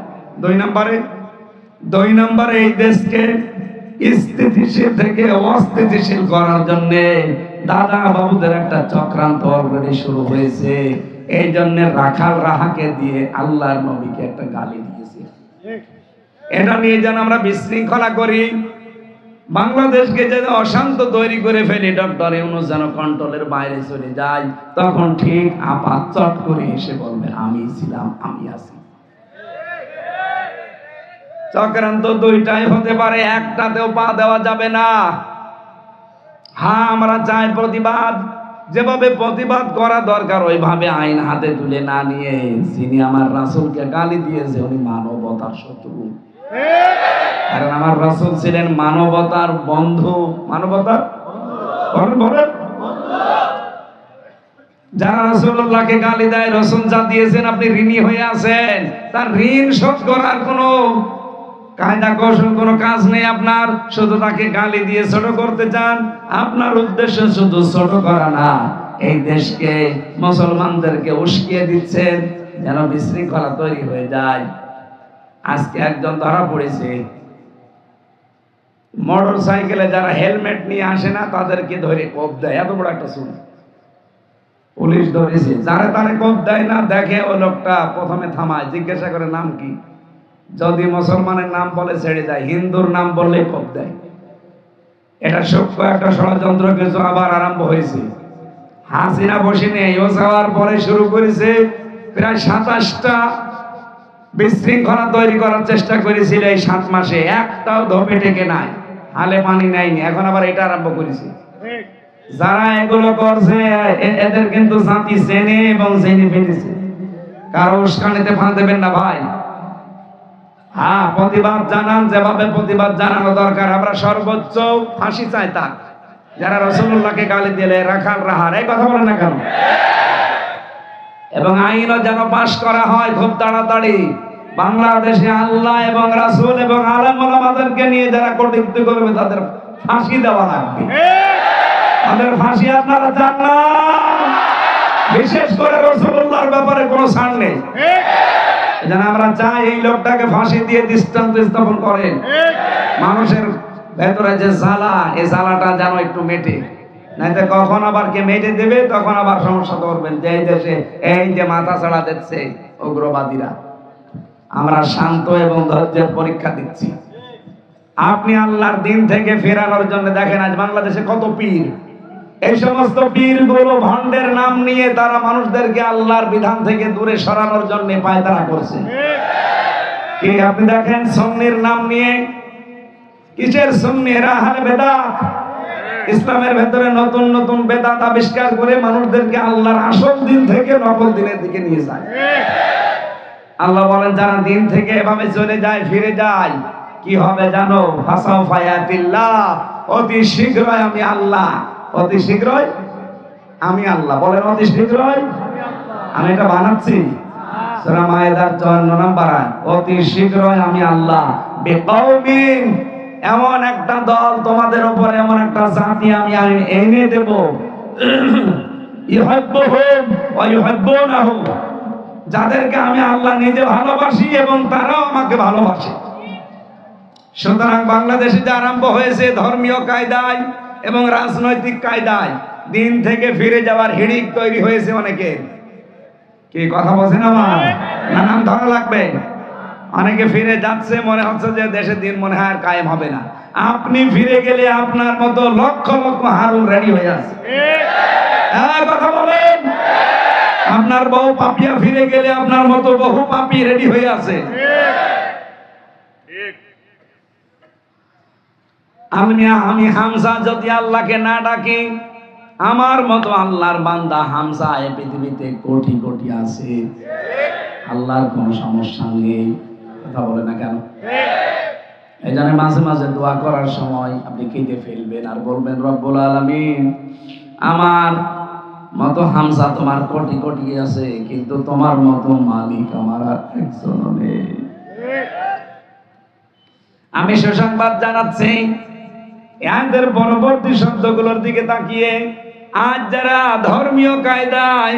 দুই নম্বরে এই দেশকে স্থিতিশীল থেকে অস্থিতিশীল করার জন্য দাদা বাবুদের একটা চক্রান্ত অলরেডি শুরু হয়েছে। এই জন্য রাখাল রাহাকে দিয়ে আল্লাহর নবীকে একটা গালি দিয়েছে। এটা নিয়ে যেন আমরা বিশৃঙ্খলা করি, বাংলাদেশকে যেন অশান্ত তৈরি করে ফেলি, ডক্টর ইউনূস যেন কন্ট্রোলের বাইরে চলে যায়, তখন ঠিক আপাত চট করে এসে বলবে আমি ছিলাম, আমি আছি। চক্রান্ত দুইটাই হতে পারে, একটাতেও পা দেওয়া যাবে না। হ্যাঁ, আমরা চাই প্রতিবাদ, যেভাবে প্রতিবাদ করা দরকার ওইভাবে আইন হাতে তুলে না নিয়ে, যিনি আমার রাসূলকে গালি দিয়েছে উনি মানবতার শত্রু। কারণ আমার রাসূল ছিলেন মানবতার বন্ধু। মানবতার বলেন, যারা রাসূলুল্লাহকে গালি দেয়, রাসূল যা দিয়েছেন আপনি ঋণী হয়ে আছেন, তার ঋণ শোধ করার কোনো কায়দা কৌশল কোনো কাজ নেই আপনার। শুধু তাকে গালি দিয়ে ছোট করতে চান। আপনার উদ্দেশ্য শুধু ছোট করা না, এই দেশকে মুসলমানদেরকে উস্কিয়ে দিচ্ছেন যেন বিশৃঙ্খলা তৈরি হয়ে যায়। আজকে একজন ধরা পড়েছে, মোটর সাইকেলে যারা হেলমেট নিয়ে আসে না তাদেরকে ধরে কোপ দেয়। এত বড় একটা শুন, পুলিশ ধরেছে। যারা তারে কোপ দেয় না, দেখে ওই লোকটা প্রথমে থামায়, জিজ্ঞাসা করে নাম কি। যদি মুসলমানের নাম বলে ছেড়ে দেয়, হিন্দুর নাম বললে কোপ দেয়। এটা সূক্ষ্ম একটা ষড়যন্ত্র কিছু আবার আরম্ভ হয়েছে। হাসিনা বসে নেই, ও যাওয়ার পরে শুরু করেছে। প্রায় 27টা বিশৃঙ্খলা তৈরি করার চেষ্টা করেছিল এই 7 মাসে, একটাও ধোপে টেকে নাই, হালে পানি নেয়নি। এখন আবার এটা আরম্ভ করেছে। যারা এগুলো করছে এদের কিন্তু জাতি চেনে এবং জেনে ফেলেছে। কারো উস্কানিতে পা দেবেন না ভাই। হ্যাঁ, প্রতিবাদ জানান, যেভাবে প্রতিবাদ জানানো দরকার। আমরা সর্বোচ্চ ফাঁসি চাই তা যারা রাসূলুল্লাহকে গালি দিলে, রাখাল রাহার, এই কথা বলে না কেন? এবং আইনও যেন পাশ করা হয় খুব তাড়াতাড়ি। বাংলাদেশে আল্লাহ এবং রাসূল এবং আলেম ওলামাদেরকে নিয়ে যারা কটূক্তি করবে তাদের ফাঁসি দেওয়া লাগবে। তাদের ফাঁসি আপনারা চান না? বিশেষ করে রাসূলুল্লাহর ব্যাপারে কোনো ছাড় নেই। এজন্য আমরা চাই এই লোকটাকে ফাঁসি দিয়ে দৃষ্টান্ত স্থাপন করেন। মানুষের ভেতরে যে জ্বালা, এই জ্বালাটা যেন একটু মেটে, নাইতে কখন আবার কে মেটে দেবে, তখন আবার সমস্যা করবেন যে এই দেশে এই যে মাথা ছাড়া দিচ্ছে উগ্রবাদীরা। আমরা শান্ত এবং ধৈর্যের পরীক্ষা দিচ্ছি। আপনি আল্লাহর দিন থেকে ফেরানোর জন্য দেখেন আজ বাংলাদেশে কত পীর। এই সমস্ত পীরগুলো ভণ্ডের নাম নিয়ে তারা মানুষদেরকে আল্লাহর বিধান থেকে দূরে সরানোর জন্য পায়তারা করছে। কি আপনি দেখেন সুন্নির নাম নিয়ে, কিসের সুন্নি? এরা আহলে বেদাত। ইসলামের ভেতরে নতুন নতুন বেদাত আবিষ্কার করে মানুষদেরকে আল্লাহর আসল দিন থেকে নকল দিনের দিকে নিয়ে যায়। আল্লাহ বলেন যারা দিন থেকে এভাবে চলে যায়, ফিরে যায়, কি হবে জানো? ফাসাউফা ইয়াতিল্লাহ, অতি শীঘ্রই আমি আল্লাহ, অতি শীঘ্রই আমি আল্লাহ। বলেন অতি শীঘ্রই আমি এটা বানাচ্ছি। সূরা মায়েদার 54 নম্বর আয়াত, অতি শীঘ্রই আমি আল্লাহ বিকওমিন, এমন একটা দল তোমাদের উপর, এমন একটা জাতি আমি এনে দেব, ইউহিব্বুহুম ওয়া ইউহিব্বুনাহু, যাদেরকে আমি আল্লাহ নিজে ভালোবাসি এবং তারাও আমাকে ভালোবাসে। সুতরাং বাংলাদেশে যে আরম্ভ হয়েছে ধর্মীয় কায়দায় এবং রাজনৈতিক কায়দায় দিন থেকে ফিরে যাওয়ার হিড়িক তৈরি হয়েছে অনেকের। কি কথা বলছেন আমার? নাম ধরা লাগবে। অনেকে ফিরে যাচ্ছে, মনে হচ্ছে যে দেশের দিন মনে হয় আর কায়েম হবে না। আপনি ফিরে গেলে আপনার মতো লক্ষ লক্ষ হারুন রেডি হয়ে আছে। কথা বলেন। আপনার বহু পাপিয়া ফিরে গেলে আপনার মতো বহু পাপি রেডি হয়ে আছে। আমি হামজা যদি আল্লাহকে না ডাকি, আমার মতো আল্লাহর বান্দা হামজা এই পৃথিবীতে কোটি কোটি আছে। আল্লাহর কোনো সমস্যা নেই। কথা বলে না কেন? এই জন্য মাঝে মাঝে দোয়া করার সময় আপনি কেঁদে ফেলবেন আর বলবেন, রব্বুল আলামিন, আমার মতো হামজা তোমার কোটি কোটি আছে, কিন্তু তোমার মতো মালিক আমার আর একজনও নেই। আমি সুসংবাদ জানাচ্ছি, এদের পরবর্তী শব্দগুলোর দিকে তাকিয়ে আজ যারা ধর্মীয় কায়দায়,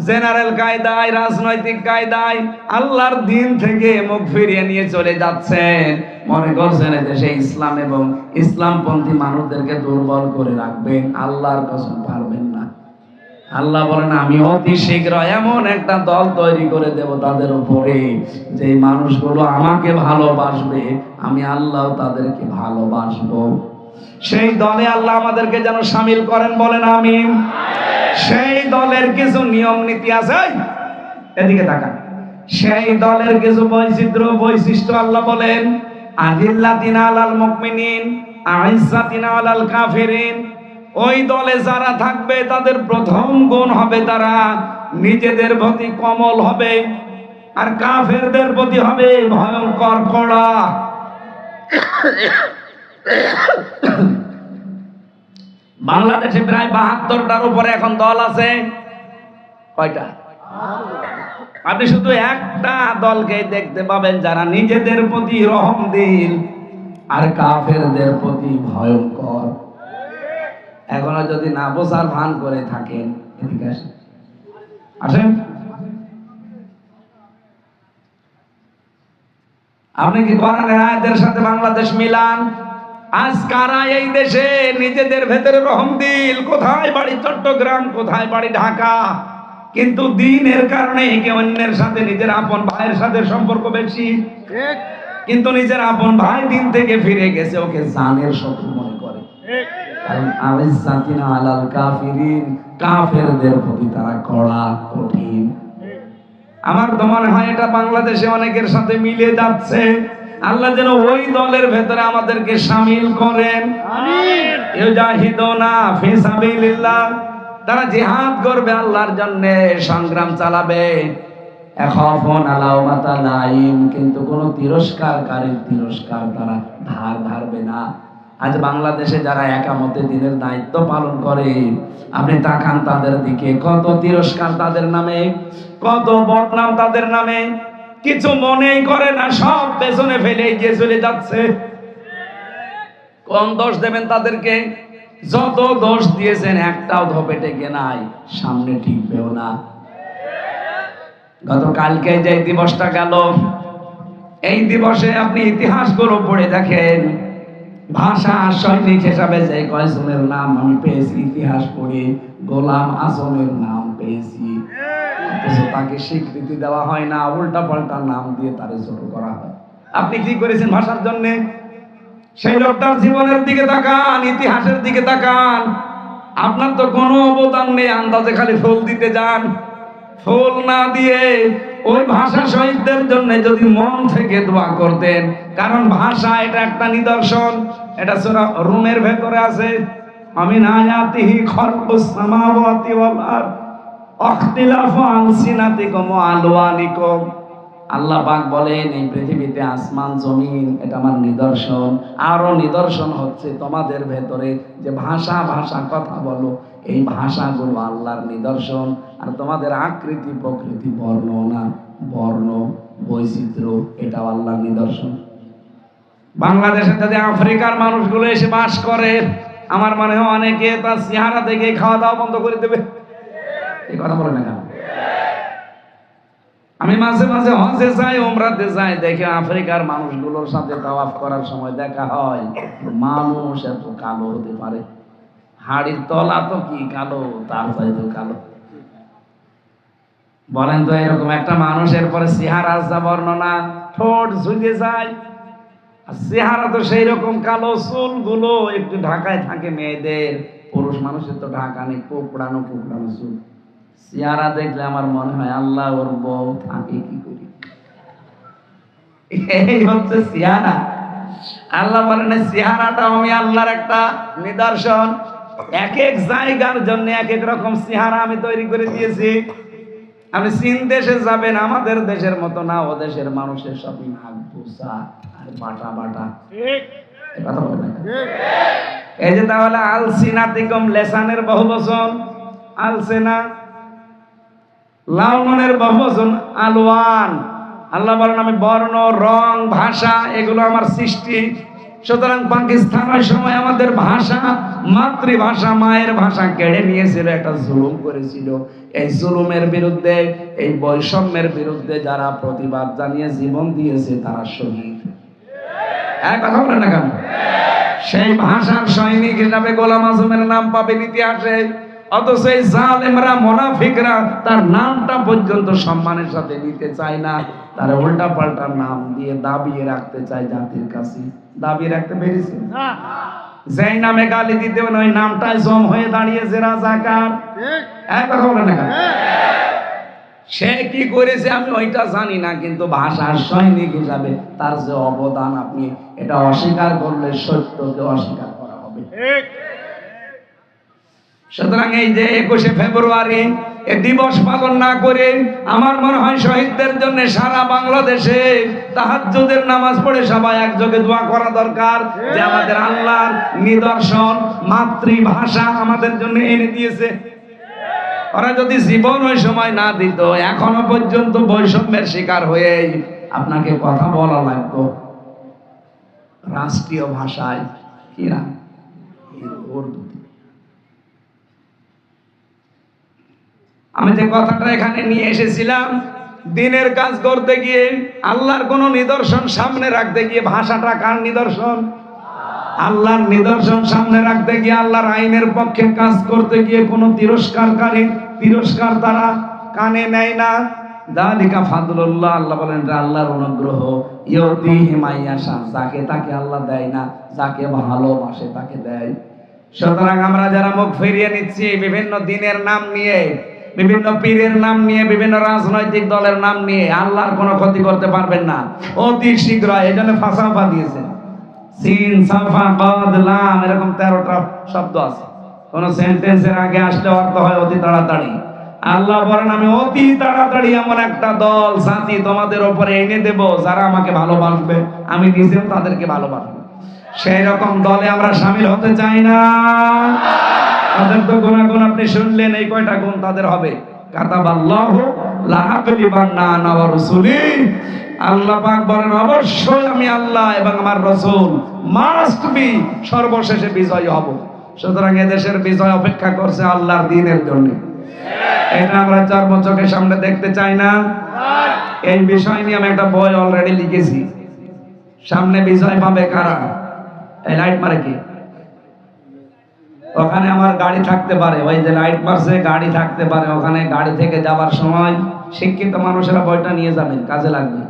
জেনারেল কায়দায়, রাজনৈতিক কায়দায় আল্লাহর দিন থেকে মুখ ফিরিয়ে নিয়ে চলে যাচ্ছেন, মনে করছেন দেশে ইসলাম এবং ইসলামপন্থী মানুষদেরকে দুর্বল করে রাখবেন, আল্লাহর কসম পারবেন না। আল্লাহ বলেন আমি অতি শীঘ্র এমন একটা দল তৈরি করে দেব তাদের উপরে, যে মানুষগুলো আমাকে ভালোবাসবে, আমি আল্লাহ তাদেরকে ভালোবাসবো। সেই দলে আল্লাহ আমাদেরকে যেন শামিল করেন, বলেন আমিন। সেই দলের কিছু নিয়ম নীতি আছে, এদিকে তাকান। সেই দলের কিছু বৈশিষ্ট্য আল্লাহ বলেন, আযিল্লাতিন আলাল মুমিনিন আইজ্জাতিন আলাল কাফিরিন। ওই দলে যারা থাকবে তাদের প্রথম গুণ হবে তারা নিজেদের প্রতি কোমল হবে, আর কাফেরদের প্রতি হবে ভয়ঙ্কর কড়া। বাংলাদেশে প্রায় 72টার উপরে এখন দল আছে। কয়টা? আপনি শুধু একটা দলকে দেখতে পাবেন যারা নিজেদের প্রতি রহমদিল আর কাফেরদের প্রতি ভয়ঙ্কর। এখনো যদি না বোঝার ভান করে থাকেন, এদিকে আসেন। আপনি কি কোরআনের আয়াতের সাথে বাংলাদেশ মিলান? আজ কারা এই দেশে নিজেদের ভেতরে রহমদিল? কোথায় বাড়ি চট্টগ্রাম, কোথায় বাড়ি ঢাকা, কিন্তু দিনের কারণে একে অন্যের সাথে, নিজের আপন ভাইয়ের সাথে সম্পর্ক বেশি, কিন্তু নিজের আপন ভাই দিন থেকে ফিরে গেছে, ওকে জানের শত্রু মনে করে। আলাল কাফিরিন, কাফেরদের প্রতি তারা কড়া, কঠিন। আমার তো মনে হয় এটা বাংলাদেশে অনেকের সাথে মিলে যাচ্ছে। আল্লাহ যেন ওই দলের ভেতরে আমাদেরকে শামিল করেন। আমিন। ইউজাহিদুনা ফি সাবিলিল্লাহ, তারা জিহাদ করবে আল্লাহর জন্য, সংগ্রাম চালাবে। এখাফুনা লাওমাতা লাইম, কিন্তু কোন তিরস্কারকারীর তিরস্কার তারা ধার ধারবে না। আজ বাংলাদেশে যারা একামতে দিনের দায়িত্ব পালন করে, আপনি তাকান তাদের দিকে, কত তিরস্কার তাদের নামে, কত বদনাম তাদের নামে, কিছু মনেই করে না, সব পেছনে ফেলে এগিয়ে চলে যাচ্ছে। কোন দোষ দেবেন তাদেরকে? যত দোষ দিয়েছেন একটাও ধোপে টেকে নাই, সামনে টিকবেও না। গতকালকে যে দিবসটা গেল, এই দিবসে আপনি ইতিহাসগুলো পড়ে দেখেন, ভাষা সৈনিক হিসাবে যে কয়েকজনের নাম আমি পেয়েছি ইতিহাস পড়ে, গোলাম আজমের নাম পেয়েছি, তাকে স্বীকৃতি দেওয়া হয় না, উল্টা পাল্টা নাম দিয়ে তারে ছোট করা হয়। আপনি কি করেছেন ভাষার জন্য? সেই লোকটার জীবনের দিকে তাকান, ইতিহাসের দিকে তাকান। আপনার তো কোনো অবদান নেই, আন্দাজে খালি ফুল দিতে যান। ফুল না দিয়ে ওই ভাষা শহীদদের জন্য যদি মন থেকে দোয়া করতেন, কারণ ভাষা এটা একটা নিদর্শন। এটা সূরা রুমের ভেতরে আছে, আমিন আয়াতিহি খালকুস সামাওয়াতি ওয়াল আরদ ইখতিলাফু আলসিনাতিকুম ওয়া আলওয়ানিকুম। আল্লাহ পাক বলেন এই পৃথিবীতে আসমান জমিন এটা আমার নিদর্শন। আরো নিদর্শন হচ্ছে তোমাদের ভেতরে যে ভাষা ভাষা কথা বলো, এই ভাষাগুলো আল্লাহর নিদর্শন। আর তোমাদের আকৃতি প্রকৃতি বর্ণনা বর্ণ বৈচিত্র্য এটাও আল্লাহর নিদর্শন। বাংলাদেশে যদি আফ্রিকার মানুষগুলো এসে বাস করে, আমার মনে হয় অনেকে তার চেহারা থেকে খাওয়া দাওয়া বন্ধ করে দেবে। এই কথা বলে না কেন? আমি মাঝে মাঝে হজে যাই, উমরাতে যাই, দেখে আফ্রিকার মানুষগুলোর সাথে তাওয়াফ করার সময় দেখা হয় মানুষ এত কালো হতে পারে, হাড়ির তলা তো কি কালো, তার চাইতে কালো। বলেন তো এরকম একটা মানুষের পরে চেহারা যা বর্ণনা, ঠোঁট ঝুঁকে যায়, আর চেহারা তো সেই রকম কালো, চুলগুলো একটু ঢাকায় থাকে মেয়েদের, পুরুষ মানুষের তো ঢাকা নেই, কোকড়ানো কোকড়ানো চুল। চেহারা দেখলে আমার মনে হয় আল্লাহ ওর বউ থাকে কি করি। এই হচ্ছে চেহারা। আল্লাহ বলেন চেহারাটা আমি আল্লাহর একটা নিদর্শন। এক এক জায়গার জন্য এক এক রকম চেহারা আমি তৈরি করে দিয়েছি। আপনি চীন দেশে যাবেন, আমাদের দেশের মতো না, ও দেশের মানুষের সব নাক বোসা আর বাটা বাটা। কথা বলেন এই যে তাহলে আলসিনাতিকুম লেসানের বহুবচন আলসেনা, লাউনের বহুবচন আলওয়ান। আল্লাহ বলেন আমি বর্ণ রং ভাষা এগুলো আমার সৃষ্টি। সুতরাং পাকিস্তান ওই সময় আমাদের ভাষা, মাতৃভাষা মায়ের ভাষা কেড়ে নিয়েছিল, একটা জুলুম করেছিল। এই জুলুমের বিরুদ্ধে, এই বৈষম্যের বিরুদ্ধে যারা প্রতিবাদ জানিয়ে জীবন দিয়েছে তারা শহীদ। এক কথা বলেন না কেন? সেই ভাষার সৈনিক হিসাবে গোলাম আজমের নাম পাবেন ইতিহাসে, অথচ এই জালেমরা মুনাফিকরা তার নামটা পর্যন্ত সম্মানের সাথে নিতে চায় না, তার উল্টা পাল্টা নাম দিয়ে দাবিয়ে রাখতে চায় জাতির কাছে। দাবিয়ে রাখতে পেরেছে? যেই নামে গালি দিতে ওই নামটাই জম হয়ে দাঁড়িয়েছে রাজাকার। এক কথা বলেন না? সে কি করেছে আমি ওইটা জানি না, কিন্তু ভাষার সৈনিক হিসাবে তার যে অবদান আপনি এটা অস্বীকার করলে সত্যকে অস্বীকার করা হবে। সুতরাং এই যে 21শে ফেব্রুয়ারি এ দিবস পালন না করে আমার মনে হয় শহীদদের জন্য সারা বাংলাদেশে তাহাজ্জুদের নামাজ পড়ে সবাই একযোগে দোয়া করা দরকার, যে আমাদের আল্লাহর নিদর্শন মাতৃভাষা আমাদের জন্য এনে দিয়েছে। ওরা যদি জীবন ওই সময় না দিত, এখনো পর্যন্ত বৈষম্যের শিকার হয়ে আপনাকে কথা বলা লাগতো রাষ্ট্রীয় ভাষায়, কি না উর্দু। আমি যে কথাটা এখানে নিয়ে এসেছিলাম, দিনের কাজ করতে গিয়ে আল্লাহর কোন নিদর্শন সামনে রাখতে গিয়ে, ভাষাটা কার নিদর্শন? আল্লাহর নিদর্শন সামনে রাখতে গিয়ে, আল্লাহর আইনের পক্ষে কাজ করতে গিয়ে কোন তিরস্কারকারী তিরস্কার তারা কানে নেয় না। যালিকা ফাদলুল্লাহ, আল্লাহ বলেন এটা আল্লাহর অনুগ্রহ। ইউতিহি মাইয়াশা, যাকে তাকে আল্লাহ দেয় না, যাকে ভালোবাসে তাকে দেয়। সুতরাং আমরা যারা মুখ ফিরিয়ে নিচ্ছি বিভিন্ন দিনের নাম নিয়ে, বিভিন্ন পীরের নাম নিয়ে, বিভিন্ন রাজনৈতিক দলের নাম নিয়ে, আল্লাহর কোনো ক্ষতি করতে পারবেন না অতি শীঘ্র। এই জন্য ফাসাফা দিয়েছে, সিন সাফা কদ লাম এরকম 13টা শব্দ আছে। কোন সেন্টেন্সের আগে আসলে অর্থ হয় অতি তাড়াতাড়ি। আল্লাহ বলেন আমি অতি তাড়াতাড়ি এমন একটা দল সাথী তোমাদের উপরে এনে দেব যারা আমাকে ভালোবাসবে, আমি নিজেও তাদেরকে ভালোবাসবো। সেই রকম দলে আমরা শামিল হতে চাই না। তাদের তো গুণাগুণ আপনি শুনলেন, এই কয়টা গুণ তাদের হবে। কাতাবাল্লাহু লা আগলিবান্না আনা ওয়া রাসূলি, আল্লাহ পাক বলেন অবশ্যই আমি আল্লাহ এবং আমার রাসূল মাস্ট বি সর্বশেষে বিজয়ী হব। সুতরাং এদেশের বিজয় অপেক্ষা করছে আল্লাহর দ্বীনের জন্য। এটা আমরা চোখের সামনে দেখতে চাই না। এই বিষয় নিয়ে আমি একটা বই অলরেডি লিখেছি। সামনে বিজয় পাবে কারা? এই লাইট মারে কি? ওখানে আমার গাড়ি থাকতে পারে, ওই যে লাইট মারছে গাড়ি থাকতে পারে, ওখানে গাড়ি থেকে যাবার সময় শিক্ষিত মানুষেরা বইটা নিয়ে যাবেন, কাজে লাগবে।